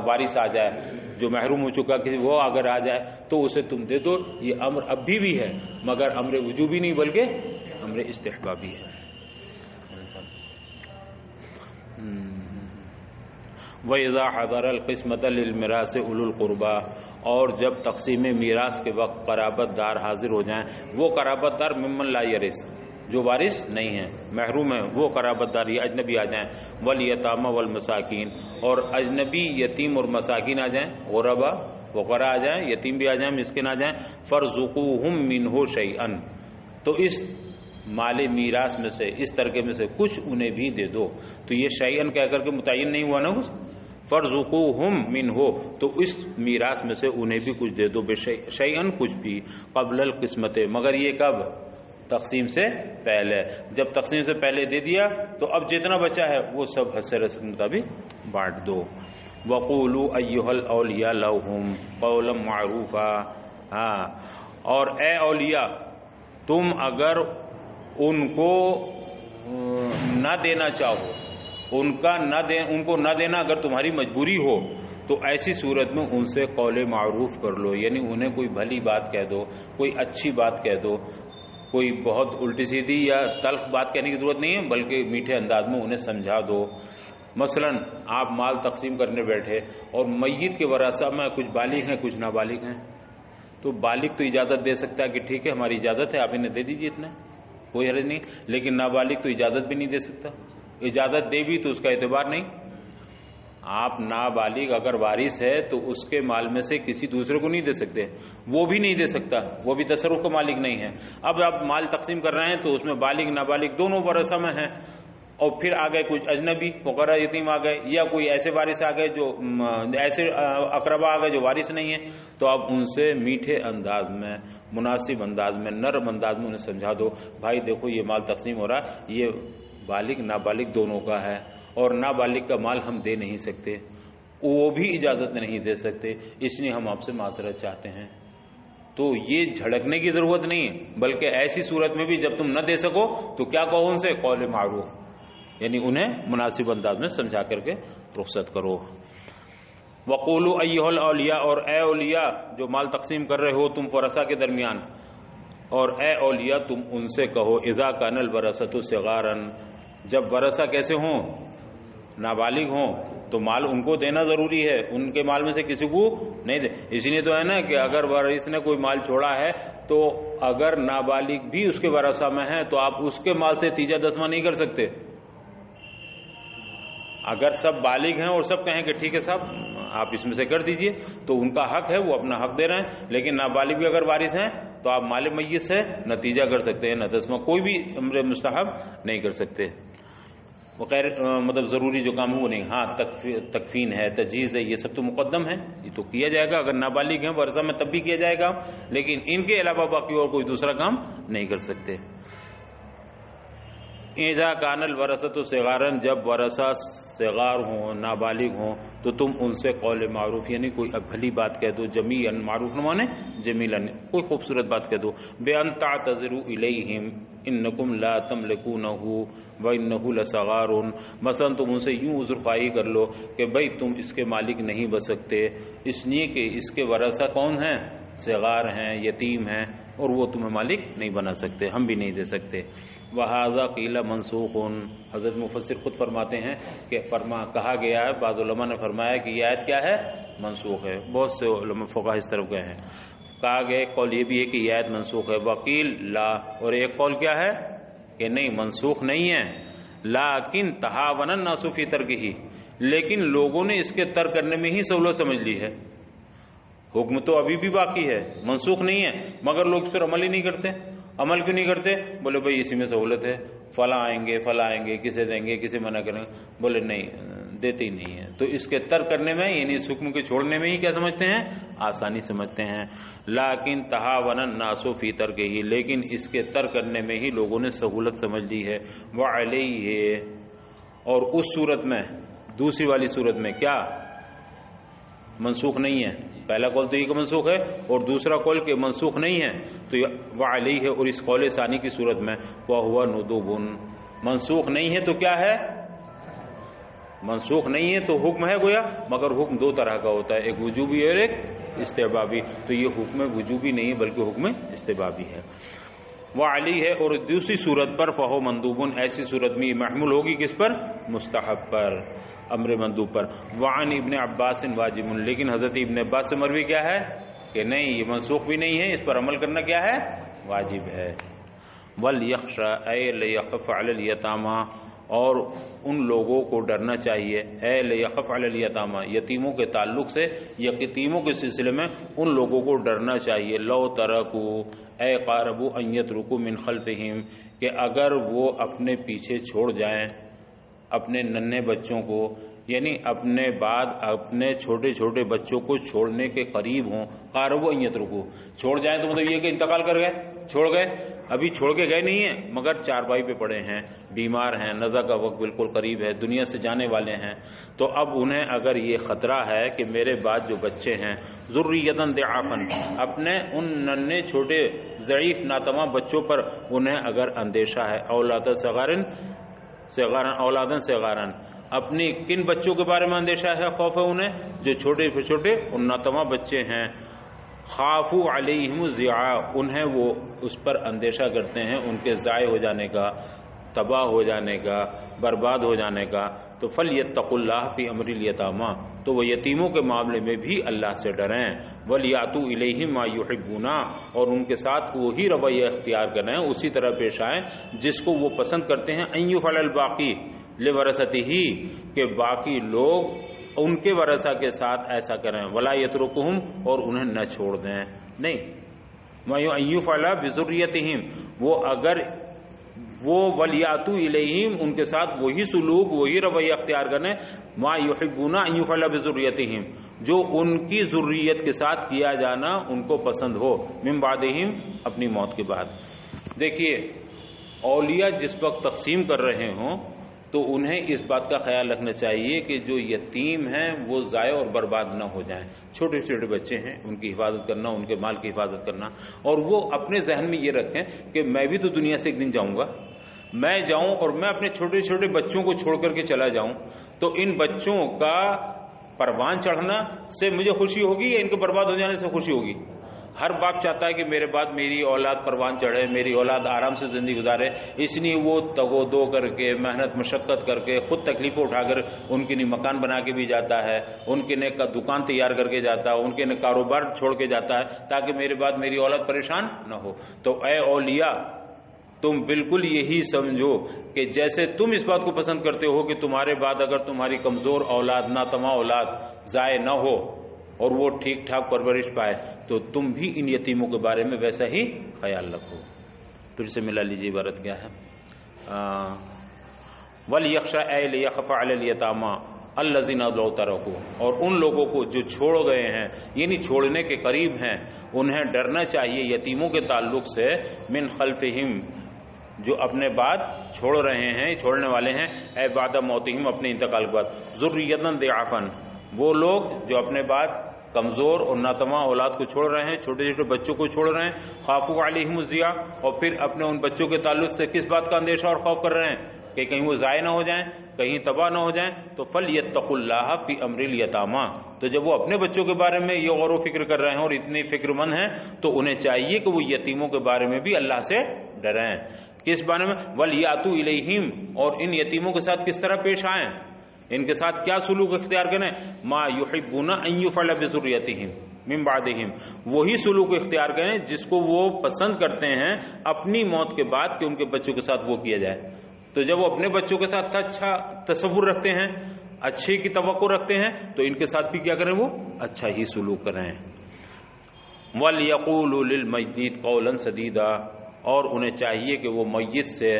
وارث آ جائے، جو محروم ہو چکا کسی، وہ اگر آ جائے تو اسے تم دے دو، یہ امر اب بھی ہے، مگر امر وجوبی نہیں بلکہ امر استحبابی ہے۔ وَإِذَا حَضَرَ الْقِسْمَةَ لِلْمِرَاثِ أُولُو الْقُرْبَى، اور جب تقسیم میراث کے وقت قرابت دار حاضر ہو جائیں، وہ قرابت دار ممن لا یرث، جو وارث نہیں ہیں، محروم ہیں، وہ قرابت دار یا اجنبی آ جائیں، والیتامى والمساکین، اور اجنبی یتیم اور مساکین آ جائیں، غربا فقراء آ جائیں، یتیم بھی آ جائیں، مسکین آ جائیں، فارزقوہم منہ شیئا، تو اس مال میراث میں سے، اس ترکے میں سے کچھ انہیں بھی دے دو. تو یہ شیئن کہہ کر کے متعین نہیں ہوا نا کچھ، فرزقوہم منہ، تو اس میراث میں سے انہیں بھی کچھ دے دو، شیئن کچھ بھی، قبل القسمت، مگر یہ کب؟ تقسیم سے پہلے. جب تقسیم سے پہلے دے دیا تو اب جتنا بچا ہے وہ سب حصہ رسم کے مطابق بانٹ دو. وقولوا ایھا الاولیاء لهم قولا معروفا، ہاں، اور اے اولیاء تم اگر ان کو نہ دینا چاہو، ان کو نہ دینا اگر تمہاری مجبوری ہو، تو ایسی صورت میں ان سے قول معروف کر لو، یعنی انہیں کوئی بھلی بات کہہ دو، کوئی اچھی بات کہہ دو، کوئی بہت الٹی سیدھی یا تلخ بات کہنے کی ضرورت نہیں ہے، بلکہ میٹھے انداز میں انہیں سمجھا دو. مثلا آپ مال تقسیم کرنے بیٹھے اور میت کے ورثہ میں کچھ بالغ ہیں کچھ نابالغ ہیں، تو بالغ تو اجازت دے سکتا ہے کہ ٹھیک ہے ہماری اجازت ہے آپ انہیں دے دیجیے اتنا، کوئی حرج نہیں، لیکن نابالغ تو اجازت بھی نہیں دے سکتا. اجازت دے بھی تو اس کا اعتبار نہیں. آپ نابالغ اگر وارث ہے تو اس کے مال میں سے کسی دوسرے کو نہیں دے سکتے، وہ بھی نہیں دے سکتا، وہ بھی تصرف کا مالک نہیں ہے. اب آپ مال تقسیم کر رہے ہیں تو اس میں بالغ نابالغ دونوں ورثہ میں ہیں، اور پھر آ گئے کچھ اجنبی فقراء یتیم آ گئے، یا کوئی ایسے وارث آ گئے جو ایسے اقربا آ گئے جو وارث نہیں ہیں، تو آپ ان سے میٹھے انداز میں، مناسب انداز میں، نرم انداز میں انہیں سمجھا دو، بھائی دیکھو یہ مال تقسیم ہو رہا ہے، یہ بالغ نابالغ دونوں کا ہے، اور نابالغ کا مال ہم دے نہیں سکتے، وہ بھی اجازت نہیں دے سکتے، اس لیے ہم آپ سے معذرت چاہتے ہیں. تو یہ جھڑکنے کی ضرورت نہیں ہے، بلکہ ایسی صورت میں بھی جب تم نہ دے سکو تو کیا کہو ان سے؟ قول معروف، یعنی انہیں مناسب انداز میں سمجھا کر کے رخصت کرو. وقولوا ایھا الاولیاء، اور اے اولیاء جو مال تقسیم کر رہے ہو تم ورثاء کے درمیان، اور اے اولیاء تم ان سے کہو اذا کان الورثۃ صغارا، جب ورثہ کیسے ہوں؟ نابالغ ہوں، تو مال ان کو دینا ضروری ہے، ان کے مال میں سے کسی کو نہیں دے. اس لیے تو ہے نا کہ اگر وارث نے کوئی مال چھوڑا ہے تو اگر نابالغ بھی اس کے ورثہ میں ہیں تو آپ اس کے مال سے تیجا دسواں نہیں کر سکتے. اگر سب بالغ ہیں اور سب کہیں کہ ٹھیک ہے صاحب آپ اس میں سے کر دیجئے تو ان کا حق ہے، وہ اپنا حق دے رہے ہیں، لیکن نابالغ بھی اگر وارث ہیں تو آپ مال میت سے نتیجہ کر سکتے ہیں، نہ دسواں کوئی بھی امر مستحب نہیں کر سکتے. وغیر مطلب ضروری جو کام ہے وہ نہیں. ہاں تکفین ہے، تجہیز ہے، یہ سب تو مقدم ہے، یہ تو کیا جائے گا. اگر نابالغ ہیں ورثہ میں تب بھی کیا جائے گا، لیکن ان کے علاوہ باقی اور کوئی دوسرا کام نہیں کر سکتے. اذا کان الورثۃ صغارا، جب ورثہ صغار ہوں، نابالغ ہوں، تو تم ان سے قول معروف، یعنی کوئی بھلی بات کہہ دو. جمیعا، معروف نہ مانے جمیلا، کوئی خوبصورت بات کہہ دو. بان تعتذروا الیہم انکم لا تملکونہ وانہ لصغار، مثلا تم ان سے یوں عذر خواہی کر لو کہ بھائی تم اس کے مالک نہیں بن سکتے، اس لیے کہ اس کے ورثہ کون ہیں؟ صغار ہیں، یتیم ہیں، اور وہ تمہیں مالک نہیں بنا سکتے، ہم بھی نہیں دے سکتے. وہذا قیل منسوخ، حضرت مفسر خود فرماتے ہیں کہ کہا گیا ہے، بعض علماء نے فرمایا کہ یہ آیت کیا ہے؟ منسوخ ہے. بہت سے علماء فقہاء اس طرف گئے ہیں. کہا گیا ایک قول یہ بھی ہے کہ یہ آیت منسوخ ہے، وقیل لا، اور ایک قول کیا ہے کہ نہیں منسوخ نہیں ہے، لیکن تہاون الناس فی ترکہ، لیکن لوگوں نے اس کے ترک کرنے میں ہی سہولت سمجھ لی ہے. حکم تو ابھی بھی باقی ہے، منسوخ نہیں ہے، مگر لوگ اس پر عمل ہی نہیں کرتے. عمل کیوں نہیں کرتے؟ بولے بھائی اسی میں سہولت ہے، فلاں آئیں گے، کسے دیں گے، کسے منع کریں گے. بولے نہیں، دیتے ہی نہیں ہے. تو اس کے ترک کرنے میں، یعنی اس حکم کے چھوڑنے میں ہی کیا سمجھتے ہیں؟ آسانی سمجھتے ہیں. لیکن تہاون الناس فی ترکہ، لیکن اس کے ترک کرنے میں ہی لوگوں نے سہولت سمجھ لی ہے. وعلیہ، اور اس صورت میں، دوسری والی صورت میں کیا منسوخ نہیں ہے؟ پہلا قول تو یہ کہ منسوخ ہے، اور دوسرا قول کہ منسوخ نہیں ہے. تو وعلیہ ہے، اور اس قول ثانی کی صورت میں فہو ندب، منسوخ نہیں ہے تو کیا ہے؟ منسوخ نہیں ہے تو حکم ہے گویا، مگر حکم دو طرح کا ہوتا ہے، ایک وجوبی اور ایک استحبابی. تو یہ حکم وجوبی نہیں ہے بلکہ حکم استحبابی ہے. وہ علی ہے، اور دوسری صورت پر فہو مندوبن، ایسی صورت میں محمول ہوگی کس پر؟ مستحب پر، امر مندوب پر۔ وعن ابن عباس واجب، لیکن حضرت ابن عباس سے مروی کیا ہے کہ نہیں، یہ منسوخ بھی نہیں ہے، اس پر عمل کرنا کیا ہے؟ واجب ہے۔ وَلْيَخْشَ أَيْ لِيَخَفَ عَلَى الْيَتَامَى، اور ان لوگوں کو ڈرنا چاہیے، اے لیخف علی الیتامى، یتیموں کے تعلق سے، یتیموں کے سلسلے میں ان لوگوں کو ڈرنا چاہیے، لو ترکوا اے قاربوا ان یترکوا من خلفہم، کہ اگر وہ اپنے پیچھے چھوڑ جائیں اپنے ننھے بچوں کو، یعنی اپنے بعد اپنے چھوٹے چھوٹے بچوں کو چھوڑنے کے قریب ہوں، قاربوا ان یترکوا، چھوڑ جائیں تو مطلب یہ کہ انتقال کر گئے، چھوڑ گئے، ابھی چھوڑ کے گئے نہیں ہیں مگر چارپائی پہ پڑے ہیں، بیمار ہیں، نزع کا وقت بالکل قریب ہے، دنیا سے جانے والے ہیں، تو اب انہیں اگر یہ خطرہ ہے کہ میرے بعد جو بچے ہیں ذریۃ ضعافا، اپنے ان ننھے چھوٹے ضعیف ناتواں بچوں پر انہیں اگر اندیشہ ہے، اولادن صغارا، اپنی کن بچوں کے بارے میں اندیشہ ہے، خوف ہے انہیں جو چھوٹے چھوٹے ان ناتواں بچے ہیں، خافوا علیہم الضیاع، انہیں وہ اس پر اندیشہ کرتے ہیں ان کے ضائع ہو جانے کا، تباہ ہو جانے کا، برباد ہو جانے کا، تو فلیتقوا اللہ فی امر الیتامى، تو وہ یتیموں کے معاملے میں بھی اللہ سے ڈریں، ولیاتوا الیہم ما یحبون، اور ان کے ساتھ وہی رویہ اختیار کریں، اسی طرح پیش آئیں جس کو وہ پسند کرتے ہیں، ان یفعل الباقی لورثتہ، کہ باقی لوگ ان کے ورثہ کے ساتھ ایسا کریں، ولا یترکہم، اور انہیں نہ چھوڑ دیں، نہیں، ما یفعل بذریتہم، وہ اگر وہ ولیاتوا الیہم ان کے ساتھ وہی سلوک وہی رویہ اختیار کریں، ما یحبون ان یفعل بذریتہم، جو ان کی ذریت کے ساتھ کیا جانا ان کو پسند ہو، من بعدہم، اپنی موت کے بعد۔ دیکھیے اولیاء جس وقت تقسیم کر رہے ہوں تو انہیں اس بات کا خیال رکھنا چاہیے کہ جو یتیم ہیں وہ ضائع اور برباد نہ ہو جائیں، چھوٹے چھوٹے بچے ہیں ان کی حفاظت کرنا، ان کے مال کی حفاظت کرنا، اور وہ اپنے ذہن میں یہ رکھیں کہ میں بھی تو دنیا سے ایک دن جاؤں گا، میں جاؤں اور میں اپنے چھوٹے چھوٹے بچوں کو چھوڑ کر کے چلا جاؤں تو ان بچوں کا پروان چڑھنا سے مجھے خوشی ہوگی یا ان کے برباد ہو جانے سے خوشی ہوگی؟ ہر باپ چاہتا ہے کہ میرے بعد میری اولاد پروان چڑھے، میری اولاد آرام سے زندگی گزارے، اس لیے وہ تگو دو کر کے محنت مشقت کر کے خود تکلیفیں اٹھا کر ان کے لیے مکان بنا کے بھی جاتا ہے، ان کے لیے دکان تیار کر کے جاتا ہے، ان کے لیے کاروبار چھوڑ کے جاتا ہے تاکہ میرے بعد میری اولاد پریشان نہ ہو۔ تو اے اولیاء تم بالکل یہی سمجھو کہ جیسے تم اس بات کو پسند کرتے ہو کہ تمہارے بعد اگر تمہاری کمزور اولاد ناتواں اولاد ضائع نہ ہو اور وہ ٹھیک ٹھاک پرورش پائے تو تم بھی ان یتیموں کے بارے میں ویسا ہی خیال رکھو۔ پھر سے ملا لیجیے عبارت کیا ہے، وَلْيَخْشَ أَيْ لِيَخَفَ عَلَى الْيَتَامَى الَّذِينَ لَوْ تَرَكُوا، اور ان لوگوں کو جو چھوڑ گئے ہیں یعنی چھوڑنے کے قریب ہیں، انہیں ڈرنا چاہیے یتیموں کے تعلق سے، من خلفہم، جو اپنے بعد چھوڑ رہے ہیں، چھوڑنے والے ہیں، اے بعد موتہم، اپنے انتقال کے بعد، ذریۃ ضعافا، وہ لوگ جو اپنے بعد کمزور اور ناتواں اولاد کو چھوڑ رہے ہیں، چھوٹے چھوٹے بچوں کو چھوڑ رہے ہیں، خافوا علیہم الضیاع، اور پھر اپنے ان بچوں کے تعلق سے کس بات کا اندیشہ اور خوف کر رہے ہیں کہ کہیں وہ ضائع نہ ہو جائیں، کہیں تباہ نہ ہو جائیں، تو فلیتقوا اللہ فی امر الیتامى، تو جب وہ اپنے بچوں کے بارے میں یہ غور و فکر کر رہے ہیں اور اتنے فکر مند ہیں تو انہیں چاہیے کہ وہ یتیموں کے بارے میں بھی اللہ سے ڈریں۔ کس بارے میں؟ ولیاتوا الیہم، اور ان یتیموں کے ساتھ کس طرح پیش آئیں، ان کے ساتھ کیا سلوک اختیار کریں، ما یحبون ان یفعل بذریتہم من بعدہم، وہی سلوک اختیار کریں جس کو وہ پسند کرتے ہیں اپنی موت کے بعد کہ ان کے بچوں کے ساتھ وہ کیا جائے۔ تو جب وہ اپنے بچوں کے ساتھ اچھا تصور رکھتے ہیں، اچھے کی توقع رکھتے ہیں تو ان کے ساتھ بھی کیا کریں، وہ اچھا ہی سلوک کریں۔ وَلْيَقُولُوا لِلْمَيِّتِ قَوْلًا سَدِيدًا، اور انہیں چاہیے کہ وہ میت سے،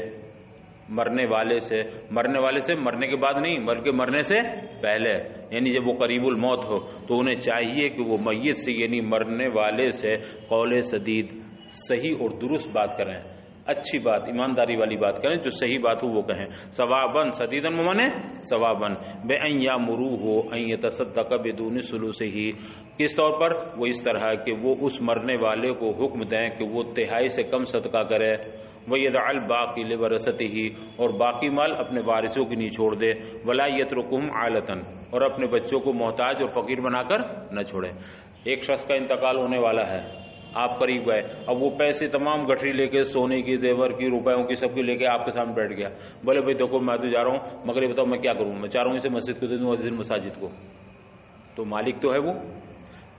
مرنے والے سے مرنے کے بعد نہیں بلکہ مرنے سے پہلے، یعنی جب وہ قریب الموت ہو تو انہیں چاہیے کہ وہ میت سے یعنی مرنے والے سے قول سدید، صحیح اور درست بات کریں، اچھی بات، ایمانداری والی بات کریں، جو صحیح بات ہو وہ کہیں، ثواباً سدیداً مانے ثواباً، بأن یامروہ ان یتصدق بدون ثلثہ، کس طور پر؟ وہ اس طرح کہ وہ اس مرنے والے کو حکم دیں کہ وہ تہائی سے کم صدقہ کرے، وَيَدْعَ الْبَاقِي لِوَرَثَتِهِ، اور باقی مال اپنے وارثوں کی نہیں چھوڑ دے، وَلَا يَتْرُكُهُمْ عَالَةً، اور اپنے بچوں کو محتاج اور فقیر بنا کر نہ چھوڑے۔ ایک شخص کا انتقال ہونے والا ہے، آپ قریب گئے، اب وہ پیسے تمام گٹھری لے کے، سونے کی، زیور کی، روپیوں کی، سب کی لے کے آپ کے سامنے بیٹھ گیا، بولے بھائی دیکھو میں تو جا رہا ہوں مگر یہ بتاؤ میں کیا کروں، میں چاہ رہا ہوں اسے مسجد کو دے دوں، عزیز مساجد کو، تو مالک تو ہے وہ.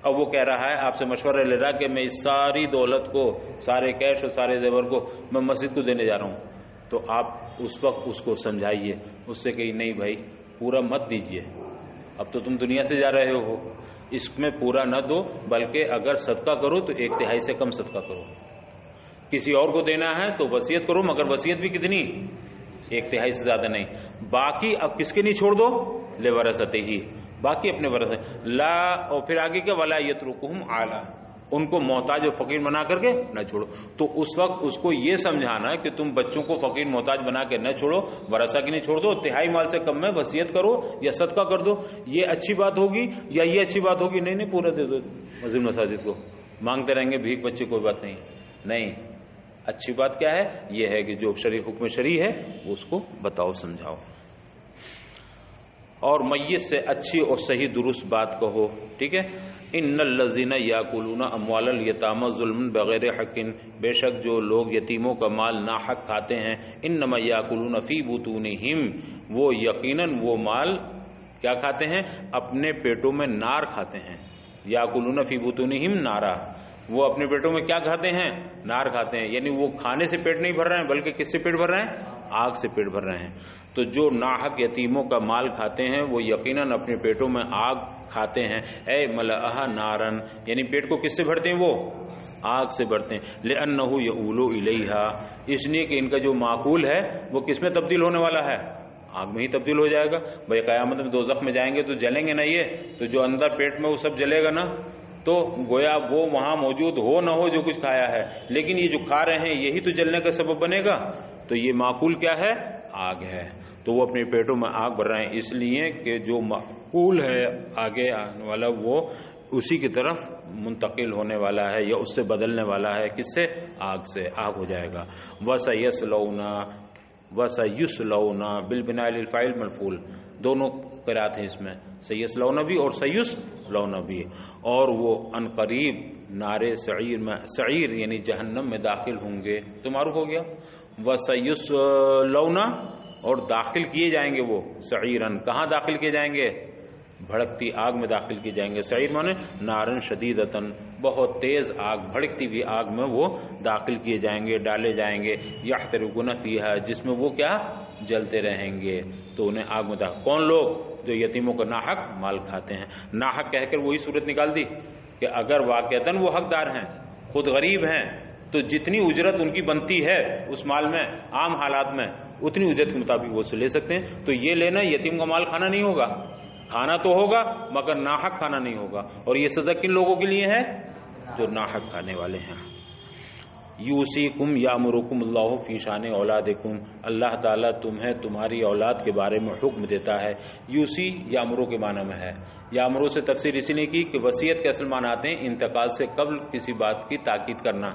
اب وہ کہہ رہا ہے آپ سے مشورہ لے رہا کہ میں اس ساری دولت کو، سارے کیش اور سارے زیور کو میں مسجد کو دینے جا رہا ہوں، تو آپ اس وقت اس کو سمجھائیے، اس سے کہیں نہیں بھائی پورا مت دیجئے، اب تو تم دنیا سے جا رہے ہو، اس میں پورا نہ دو، بلکہ اگر صدقہ کرو تو 1/3 سے کم صدقہ کرو، کسی اور کو دینا ہے تو وصیت کرو، مگر وصیت بھی کتنی، 1/3 سے زیادہ نہیں. باقی اب کس کے نہیں چھوڑ دو، لورثتے ہی، باقی اپنے ورثے لا، اور پھر آگے کیا، ولا یترکہم عالا، ان کو محتاج اور فقیر بنا کر کے نہ چھوڑو. تو اس وقت اس کو یہ سمجھانا ہے کہ تم بچوں کو فقیر محتاج بنا کے نہ چھوڑو، ورثہ کی نہیں چھوڑ دو، 1/3 مال سے کم میں وصیت کرو یا صدقہ کر دو. یہ اچھی بات ہوگی یا یہ اچھی بات ہوگی؟ نہیں پورا دے دو مسجد مساجد کو، مانگتے رہیں گے بھیک بچے، کوئی بات نہیں. اچھی بات کیا ہے، یہ ہے کہ جو حکم شرعی ہے اس کو بتاؤ، سمجھاؤ، اور میت سے اچھی اور صحیح درست بات کہو. ٹھیک ہے. ان الذین یاکلون اموال الیتامی ظلما بغیر حق، بے شک جو لوگ یتیموں کا مال ناحق کھاتے ہیں، انما یاکلون فی بطونہم، وہ یقیناً وہ مال کیا کھاتے ہیں، اپنے پیٹوں میں نار کھاتے ہیں. یاکلون فی بطونہم نارا، وہ اپنے پیٹوں میں کیا کھاتے ہیں، نار کھاتے ہیں، یعنی وہ کھانے سے پیٹ نہیں بھر رہے ہیں بلکہ کس سے پیٹ بھر رہے ہیں، آگ سے پیٹ بھر رہے ہیں. تو جو ناحق یتیموں کا مال کھاتے ہیں وہ یقیناً اپنے پیٹوں میں آگ کھاتے ہیں. اے ملأہا نارن، یعنی پیٹ کو کس سے بھرتے ہیں، وہ آگ سے بھرتے ہیں. لأنہ یؤول الیہا، اس لیے کہ ان کا جو معقول ہے وہ کس میں تبدیل ہونے والا ہے، آگ میں ہی تبدیل ہو جائے گا. بھائی قیامت میں دوزخ میں جائیں گے تو جلیں گے نا، یہ تو جو اندر پیٹ میں وہ سب جلے گا نا، تو گویا وہ وہاں موجود ہو نہ ہو جو کچھ کھایا ہے، لیکن یہ جو کھا رہے ہیں یہی تو جلنے کا سبب بنے گا. تو یہ معقول کیا ہے، آگ ہے. تو وہ اپنے پیٹوں میں آگ بھر رہے ہیں، اس لیے کہ جو معقول ہے آگے آنے والا وہ اسی کی طرف منتقل ہونے والا ہے یا اس سے بدلنے والا ہے، کس سے، آگ سے، آگ ہو جائے گا. وَسَيُصْلَوْنَ بالبناء للفاعل ملفول، دونوں قرات ہیں اس میں، سیصلون بھی اور سیصلون بھی. اور وہ ان قریب نارے سعیر میں، سعیر یعنی جہنم میں داخل ہوں گے. تو معروف ہو گیا. وَسَيُصْلَوْنَ، اور داخل کیے جائیں گے وہ، سعیرن، کہاں داخل کیے جائیں گے، بھڑکتی آگ میں داخل کیے جائیں گے. سعیر مانے نارن شدیدتن، بہت تیز آگ، بھڑکتی ہوئی آگ میں وہ داخل کیے جائیں گے، ڈالے جائیں گے. یحترقون فیہا، جس میں وہ کیا، جلتے رہیں گے. تو انہیں آگ میں داخل، کون لوگ، جو یتیموں کا ناحق مال کھاتے ہیں. ناحق کہہ کر وہی صورت نکال دی کہ اگر واقعتاً وہ حقدار ہیں، خود غریب ہیں، تو جتنی اجرت ان کی بنتی ہے اس مال میں عام حالات میں، اتنی اجرت کے مطابق وہ سے لے سکتے ہیں. تو یہ لینا یتیم کا مال کھانا نہیں ہوگا، کھانا تو ہوگا مگر ناحق کھانا نہیں ہوگا. اور یہ سزا کن لوگوں کے لیے ہے، جو ناحق کھانے والے ہیں. یوصیکم یامرکم اللہ فی شان اولادکم، اللہ تعالیٰ تمہیں تمہاری اولاد کے بارے میں حکم دیتا ہے. یوسی یامرو کے معنی میں ہے. یامرو سے تفسیر اسی نے کی کہ وصیت کے اصل معنی آتے ہیں انتقال سے قبل کسی بات کی تاکید کرنا،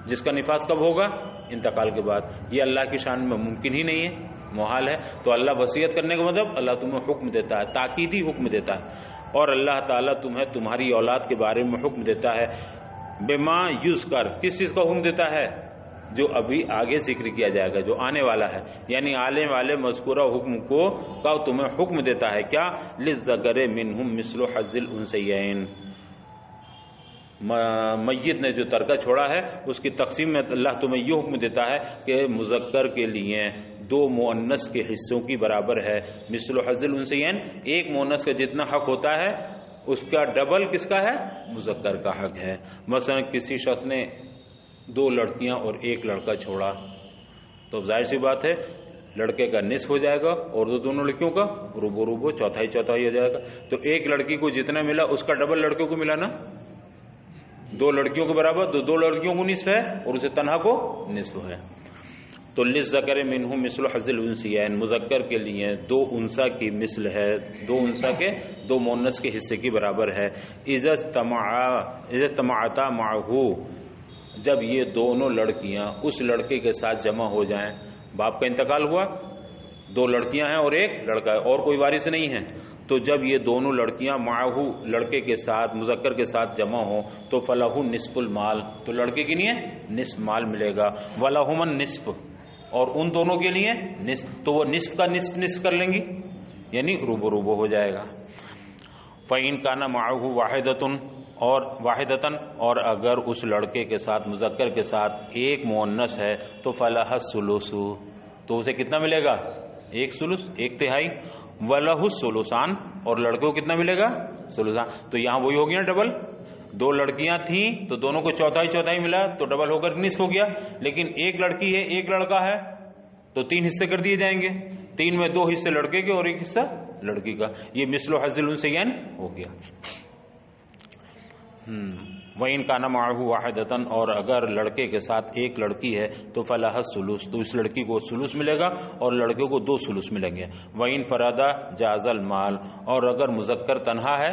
جس کا نفاذ کب ہوگا، انتقال کے بعد. یہ اللہ کی شان میں ممکن ہی نہیں ہے، محال ہے. تو اللہ وصیت کرنے کا مطلب اللہ تمہیں حکم دیتا ہے، تاکیدی حکم دیتا ہے. اور اللہ تعالیٰ تمہیں تمہاری اولاد کے بارے میں حکم دیتا ہے. بما یذکر، کس چیز کا حکم دیتا ہے، جو ابھی آگے ذکر کیا جائے گا، جو آنے والا ہے. یعنی آنے والے مذکورہ حکم کو کا تمہیں حکم دیتا ہے. کیا، للذکر منہم مثل حظ الانثیین، میت نے جو ترکہ چھوڑا ہے اس کی تقسیم میں اللہ تمہیں یہ حکم دیتا ہے کہ مذکر کے لیے 2 مؤنث کے حصوں کی برابر ہے. مثل حظ الانثیین، ایک مؤنث کا جتنا حق ہوتا ہے اس کا ڈبل کس کا ہے، مذکر کا حق ہے. مثلا کسی شخص نے 2 لڑکیاں اور 1 لڑکا چھوڑا تو ظاہر سی بات ہے لڑکے کا نصف ہو جائے گا اور دونوں لڑکیوں کا ربو ربو، چوتھائی چوتھائی ہو جائے گا. تو ایک لڑکی کو جتنا ملا اس کا ڈبل لڑکیوں کو ملا نا، 2 لڑکیوں کے برابر، تو 2 لڑکیوں کو نصف ہے اور اسے تنہا کو نصف ہے. تو للذکر منہم مثل حظ الانثیین، مذکر کے لیے 2 انثی کی مثل ہے، 2 انثی کے 2 مؤنث کے حصے کی برابر ہے. اذا اجتمعتا معه، جب یہ دونوں لڑکیاں اس لڑکے کے ساتھ جمع ہو جائیں. باپ کا انتقال ہوا، 2 لڑکیاں ہیں اور 1 لڑکا ہے اور کوئی وارث نہیں ہے، تو جب یہ دونوں لڑکیاں معہو لڑکے کے ساتھ مذکر کے ساتھ جمع ہوں تو فلہو نصف المال، تو لڑکے کے لیے نصف مال ملے گا، ولہم النصف، اور ان دونوں کے لیے نصف، تو وہ نصف کا نصف نصف کر لیں گی، یعنی روبو روبو ہو جائے گا۔ فَإِن كَانَ مَعَهُ وَاحِدَةً، اور اگر اس لڑکے کے ساتھ مذکر کے ساتھ ایک مؤنث ہے تو فَلَهَا الثُّلُثُ، تو اسے کتنا ملے گا؟ 1 ثلث، 1/3، وَلَهُ الثُّلُثَانِ، اور لڑکے کو کتنا ملے گا؟ ثلثان۔ تو یہاں وہی ہو گیا ڈبل، 2 لڑکیاں تھیں تو دونوں کو چوتھائی ملا تو ڈبل ہو کر نصف ہو گیا، لیکن 1 لڑکی ہے 1 لڑکا ہے تو 3 حصے کر دیے جائیں گے، 3 میں 2 حصے لڑکے کے اور 1 حصہ لڑکی کا، یہ مثل حظ الانثیین ہو گیا۔ وَإِن كَانَ مَعَهُ وَاحِدَةً، اور اگر لڑکے کے ساتھ 1 لڑکی ہے تو فَلَهَا الثُّلُث، تو اس لڑکی کو ثلث ملے گا اور لڑکے کو 2 ثلث ملیں گے۔ وَإِن فَرَدَ جَازَ الْمَالُ، اور اگر مذکر تنہا ہے،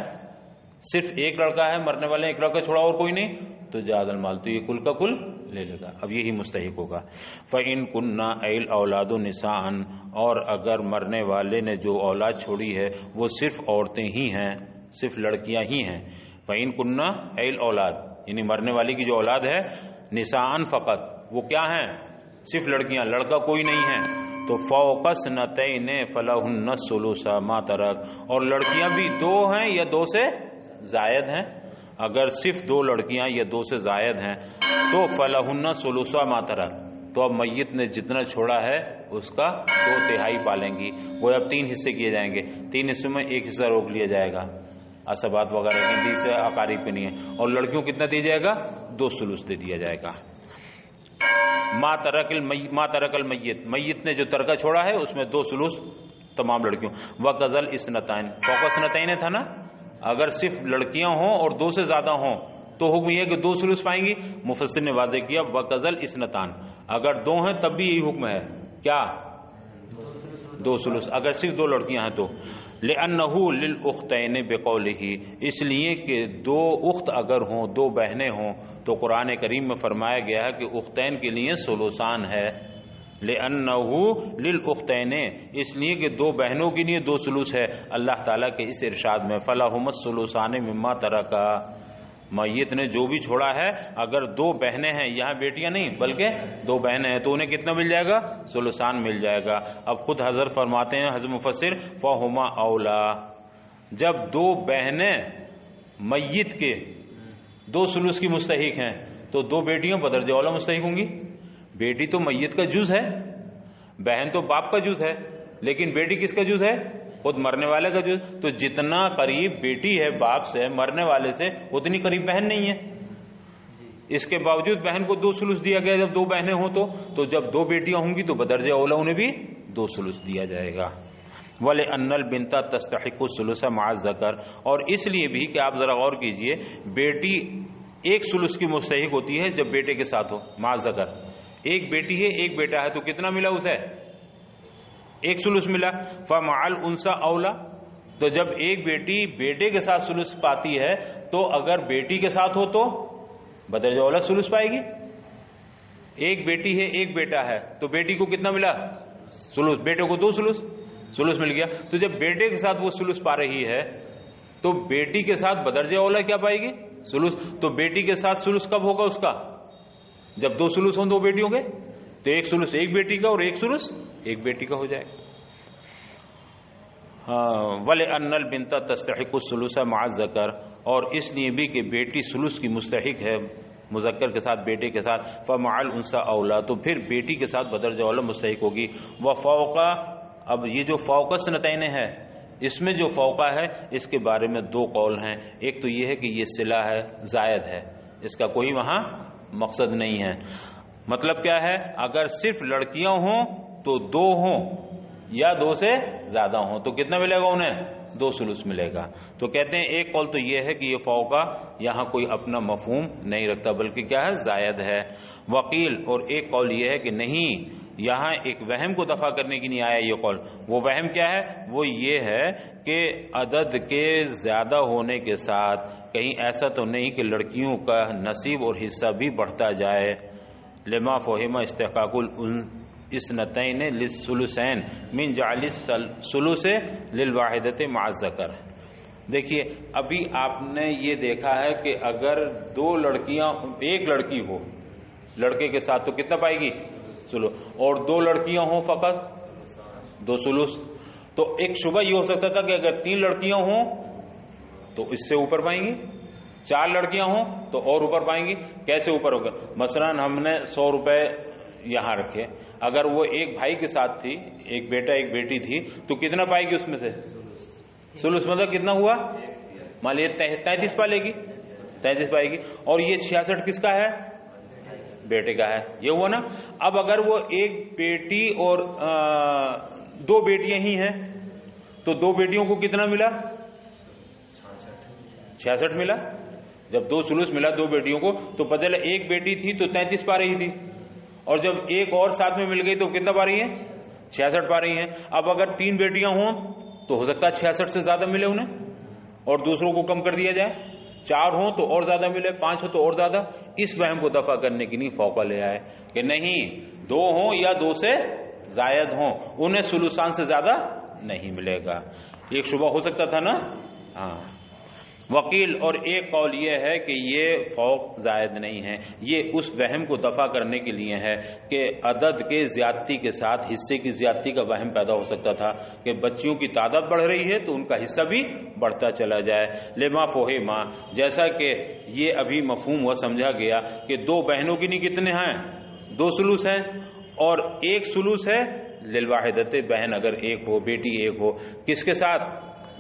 صرف 1 لڑکا ہے، مرنے والے 1 لڑکا چھوڑا اور کوئی نہیں، تو جاز المال، تو یہ کل کا کل لے لے گا، اب یہی مستحق ہوگا۔ فَإِن كُنَّ أَيْ الْأَوْلَادُ نِسَاءً، اور اگر مرنے والے نے جو اولاد چھوڑی ہے وہ صرف عورتیں ہی ہیں، صرف لڑکیاں ہی ہیں۔ فَإِن كُنَّ أَيْ الْأَوْلَادُ، یعنی مرنے والی کی جو اولاد ہے، نِسَاءً فقط، وہ کیا ہیں؟ صرف لڑکیاں، لڑکا کوئی نہیں ہے، تو فوق اثنتین فلہن الثلث ما ترک، اور لڑکیاں بھی 2 ہیں یا 2 سے زائد ہیں، اگر صرف 2 لڑکیاں یا 2 سے زائد ہیں تو فلہن الثلث ما ترک، تو اب میت نے جتنا چھوڑا ہے اس کا 2/3 پالیں گی، وہ اب 3 حصے کیے جائیں گے، 3 حصوں میں 1 حصہ روک لیا جائے گا، عصبات وغیرہ کے سے اقارب کے نہیں ہے، اور لڑکیوں کو کتنا دیا جائے گا؟ 2 ثلث دے دیا جائے گا۔ ما ترک المیت، میت نے جو ترکہ چھوڑا ہے اس میں 2 ثلث تمام لڑکیوں۔ وَقَذَلْ اثنتین، فوق اثنتین تھا نا، اگر صرف لڑکیاں ہوں اور 2 سے زیادہ ہوں تو حکم یہ ہے کہ 2 ثلث پائیں گی، مفسر نے واضح کیا وَقَذَلْ اثنتان، اگر 2 ہیں تب بھی یہی حکم ہے، کیا؟ 2 ثلث، اگر صرف 2 لڑکیاں ہیں تو۔ لِأَنَّهُ لِلْأُخْتَيْنِ بِقَوْلِهِ، اس لیے کہ 2 اخت اگر ہوں، 2 بہنیں ہوں، تو قرآن کریم میں فرمایا گیا ہے کہ اختین کے لیے ثلثان ہے، لِأَنَّهُ لِلْأُخْتَيْنِ، اس لیے کہ 2 بہنوں کے لیے 2 ثلث ہے، اللہ تعالیٰ کے اس ارشاد میں فَلَهُمَ الثُّلُثَانِ مِمَّا تَرَكَ، میت نے جو بھی چھوڑا ہے، اگر 2 بہنیں ہیں، یہاں بیٹیاں نہیں بلکہ 2 بہنیں ہیں، تو انہیں کتنا مل جائے گا؟ ثلثان مل جائے گا۔ اب خود حضرت فرماتے ہیں، حضرت مفسر فَهُمَا أَوْلَى، جب 2 بہنیں میت کے 2 ثلث کی مستحق ہیں تو 2 بیٹیاں بدرجہ اولا مستحق ہوں گی، بیٹی تو میت کا جز ہے، بہن تو باپ کا جز ہے، لیکن بیٹی کس کا جز ہے؟ خود مرنے والے کا جز، تو جتنا قریب بیٹی ہے باپ سے، مرنے والے سے، اتنی قریب بہن نہیں ہے، اس کے باوجود بہن کو 2 ثلث دیا گیا جب 2 بہنیں ہوں تو جب 2 بیٹیاں ہوں گی تو بدرجہ اولا انہیں بھی 2 ثلث دیا جائے گا۔ وَلِأَنَّ الْبِنْتَ تَسْتَحِقُّ الثُّلُثَ مَعَ الذَّكَرِ، اور اس لیے بھی کہ آپ ذرا غور کیجئے، بیٹی 1 ثلث کی مستحق ہوتی ہے جب بیٹے کے ساتھ ہو، مع الذَّكَر، ایک بیٹی ہے 1 بیٹا ہے تو کتنا ملا اسے؟ 1 ثلث ملا۔ فَمَعَ الْأُنْثَى أَوْلَى، تو جب ایک بیٹی بیٹے کے ساتھ ثلث پاتی ہے تو اگر بیٹی کے ساتھ ہو تو بدرجہ اولا ثلث پائے گی، ایک بیٹی ہے 1 بیٹا ہے تو بیٹی کو کتنا ملا؟ ثلث، بیٹے کو 2 ثلث مل گیا، تو جب بیٹے کے ساتھ وہ ثلث پا رہی ہے تو بیٹی کے ساتھ بدرجہ اولا کیا پائے گی؟ ثلث، تو بیٹی کے ساتھ ثلث کب ہوگا اس کا؟ جب 2 ثلث ہوں 2 بیٹیوں کے، تو 1 ثلث 1 بیٹی کا اور 1 ثلث 1 بیٹی کا ہو جائے گا۔ وَلِأَنَّ الْبِنْتَ تَسْتَحِقُّ الثُّلُثَ مَعَ الذَّكَرِ، اور اس لیے بھی کہ بیٹی ثلث کی مستحق ہے مذکر کے ساتھ، بیٹے کے ساتھ، فَمَعَ الْأُنْثَى أَوْلَى، تو پھر بیٹی کے ساتھ بدرجہ اولا مستحق ہوگی۔ وَفَوْقَ، اب یہ جو فوق اثنتین ہے، اس میں جو فوقہ ہے اس کے بارے میں 2 قول ہیں، ایک تو یہ ہے کہ یہ صلہ ہے، زائد ہے، اس کا کوئی وہاں مقصد نہیں ہے۔ مطلب کیا ہے؟ اگر صرف لڑکیاں ہوں تو 2 ہوں یا 2 سے زیادہ ہوں تو کتنا ملے گا انہیں؟ 2 ثلث ملے گا۔ تو کہتے ہیں ایک قول تو یہ ہے کہ یہ فوقہ یہاں کوئی اپنا مفہوم نہیں رکھتا بلکہ کیا ہے؟ زائد ہے۔ وقیل، اور ایک قول یہ ہے کہ نہیں، یہاں ایک وہم کو دفع کرنے کی نہیں آیا یہ قول۔ وہ وہم کیا ہے؟ وہ یہ ہے کہ عدد کے زیادہ ہونے کے ساتھ کہیں ایسا تو نہیں کہ لڑکیوں کا نصیب اور حصہ بھی بڑھتا جائے، لما فہم اثنتین للثلثین من جعل الثلث للواحدۃ مع الذکر. دیکھیے ابھی آپ نے یہ دیکھا ہے کہ اگر دو لڑکیاں، ایک لڑکی ہو لڑکے کے ساتھ تو کتنا پائے گی؟ ثلث. اور دو لڑکیاں ہوں فقط دو ثلث. تو ایک شبہ یہ ہو سکتا تھا کہ اگر 3 لڑکیاں ہوں تو اس سے اوپر پائیں گی، 4 لڑکیاں ہوں تو اور اوپر پائیں گی. کیسے اوپر ہوگا؟ مثلا ہم نے 100 روپے یہاں رکھے، اگر وہ ایک بھائی کے ساتھ تھی، ایک بیٹا ایک بیٹی تھی، تو کتنا پائے گی اس میں سے؟ ثلث. مطلب کتنا ہوا؟ مان لیے 33 پالے گی، 33 پائے گی. اور یہ 66 کس کا ہے؟ بیٹے کا ہے. یہ ہوا نا. اب اگر وہ ایک بیٹی اور 2 بیٹیاں ہی ہیں تو 2 بیٹیوں کو کتنا ملا؟ 66 ملا. جب 2 ثلث ملا 2 بیٹیوں کو تو پتہ چلا ایک بیٹی تھی تو 33 پا رہی تھی، اور جب ایک اور ساتھ میں مل گئی تو کتنا پا رہی ہیں؟ 66 پا رہی ہیں. اب اگر 3 بیٹیاں ہوں تو ہو سکتا ہے 66 سے زیادہ ملے انہیں اور دوسروں کو کم کر دیا جائے. 4 ہوں تو اور زیادہ ملے، 5 ہو تو اور زیادہ. اس وہم کو دفع کرنے کے لیے فوقہ لے آئے کہ نہیں، 2 ہوں یا 2 سے زائد ہوں انہیں ثلثان سے زیادہ نہیں ملے گا. ایک شبہ ہو سکتا تھا نا. ہاں. وکیل اور ایک قول یہ ہے کہ یہ فوق زائد نہیں ہے، یہ اس وہم کو دفع کرنے کے لیے ہے کہ عدد کے زیادتی کے ساتھ حصے کی زیادتی کا وہم پیدا ہو سکتا تھا کہ بچیوں کی تعداد بڑھ رہی ہے تو ان کا حصہ بھی بڑھتا چلا جائے. لما فہما، جیسا کہ یہ ابھی مفہوم ہوا سمجھا گیا کہ 2 بہنوں کی نہیں کتنے ہیں؟ 2 ثلث ہیں، اور 1 ثلث ہے للواحدۃ. بہن اگر ایک ہو، بیٹی ایک ہو، کس کے ساتھ؟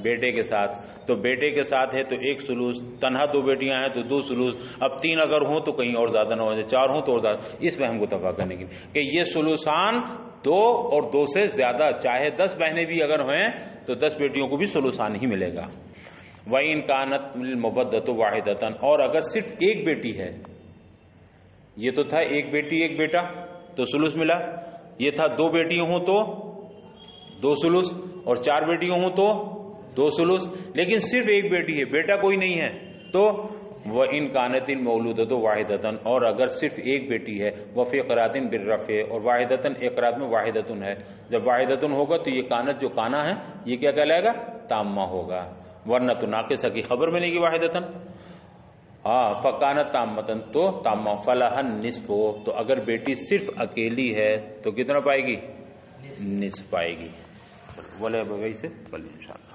بیٹے کے ساتھ. تو بیٹے کے ساتھ ہے تو 1 ثلث، تنہا 2 بیٹیاں ہیں تو 2 ثلث. اب 3 اگر ہوں تو کہیں اور زیادہ نہ ہو جائے، 4 ہوں تو اور زیادہ. اس وہم کو دفع کرنے کے لیے کہ یہ ثلثان 2 اور 2 سے زیادہ، چاہے 10 بہنیں بھی اگر ہوئیں تو 10 بیٹیوں کو بھی ثلثان ہی ملے گا. وَإِن كَانَتْ الْمُبَدَّةُ وَاحِدَةً، اور اگر صرف ایک بیٹی ہے، یہ تو تھا ایک بیٹی ایک بیٹا تو ثلث ملا، یہ تھا 2 بیٹیاں ہوں تو 2 ثلث، اور 4 بیٹیاں ہوں تو 2 ثلث. لیکن صرف ایک بیٹی ہے، بیٹا کوئی نہیں ہے، تو وَإِن كَانَتِ الْمَوْلُودَةُ وَاحِدَةً، اور اگر صرف ایک بیٹی ہے، وَفِي قِرَاءَةٍ بِالرَّفْعِ، اور واحدتاً ایک قرات میں واحدتن ہے. جب واحدتن ہوگا تو یہ کانت جو کانا ہے یہ کیا کہلائے گا؟ تامہ ہوگا. ورنہ تو ناقصہ کی خبر ملے گی واحدتن. فکانت تامتن، تو تامہ. فلح النصف، تو اگر بیٹی صرف اکیلی ہے تو کتنا پائے گی؟ نصف پائے گی. بولے بھائی سے بولے انشاءاللہ.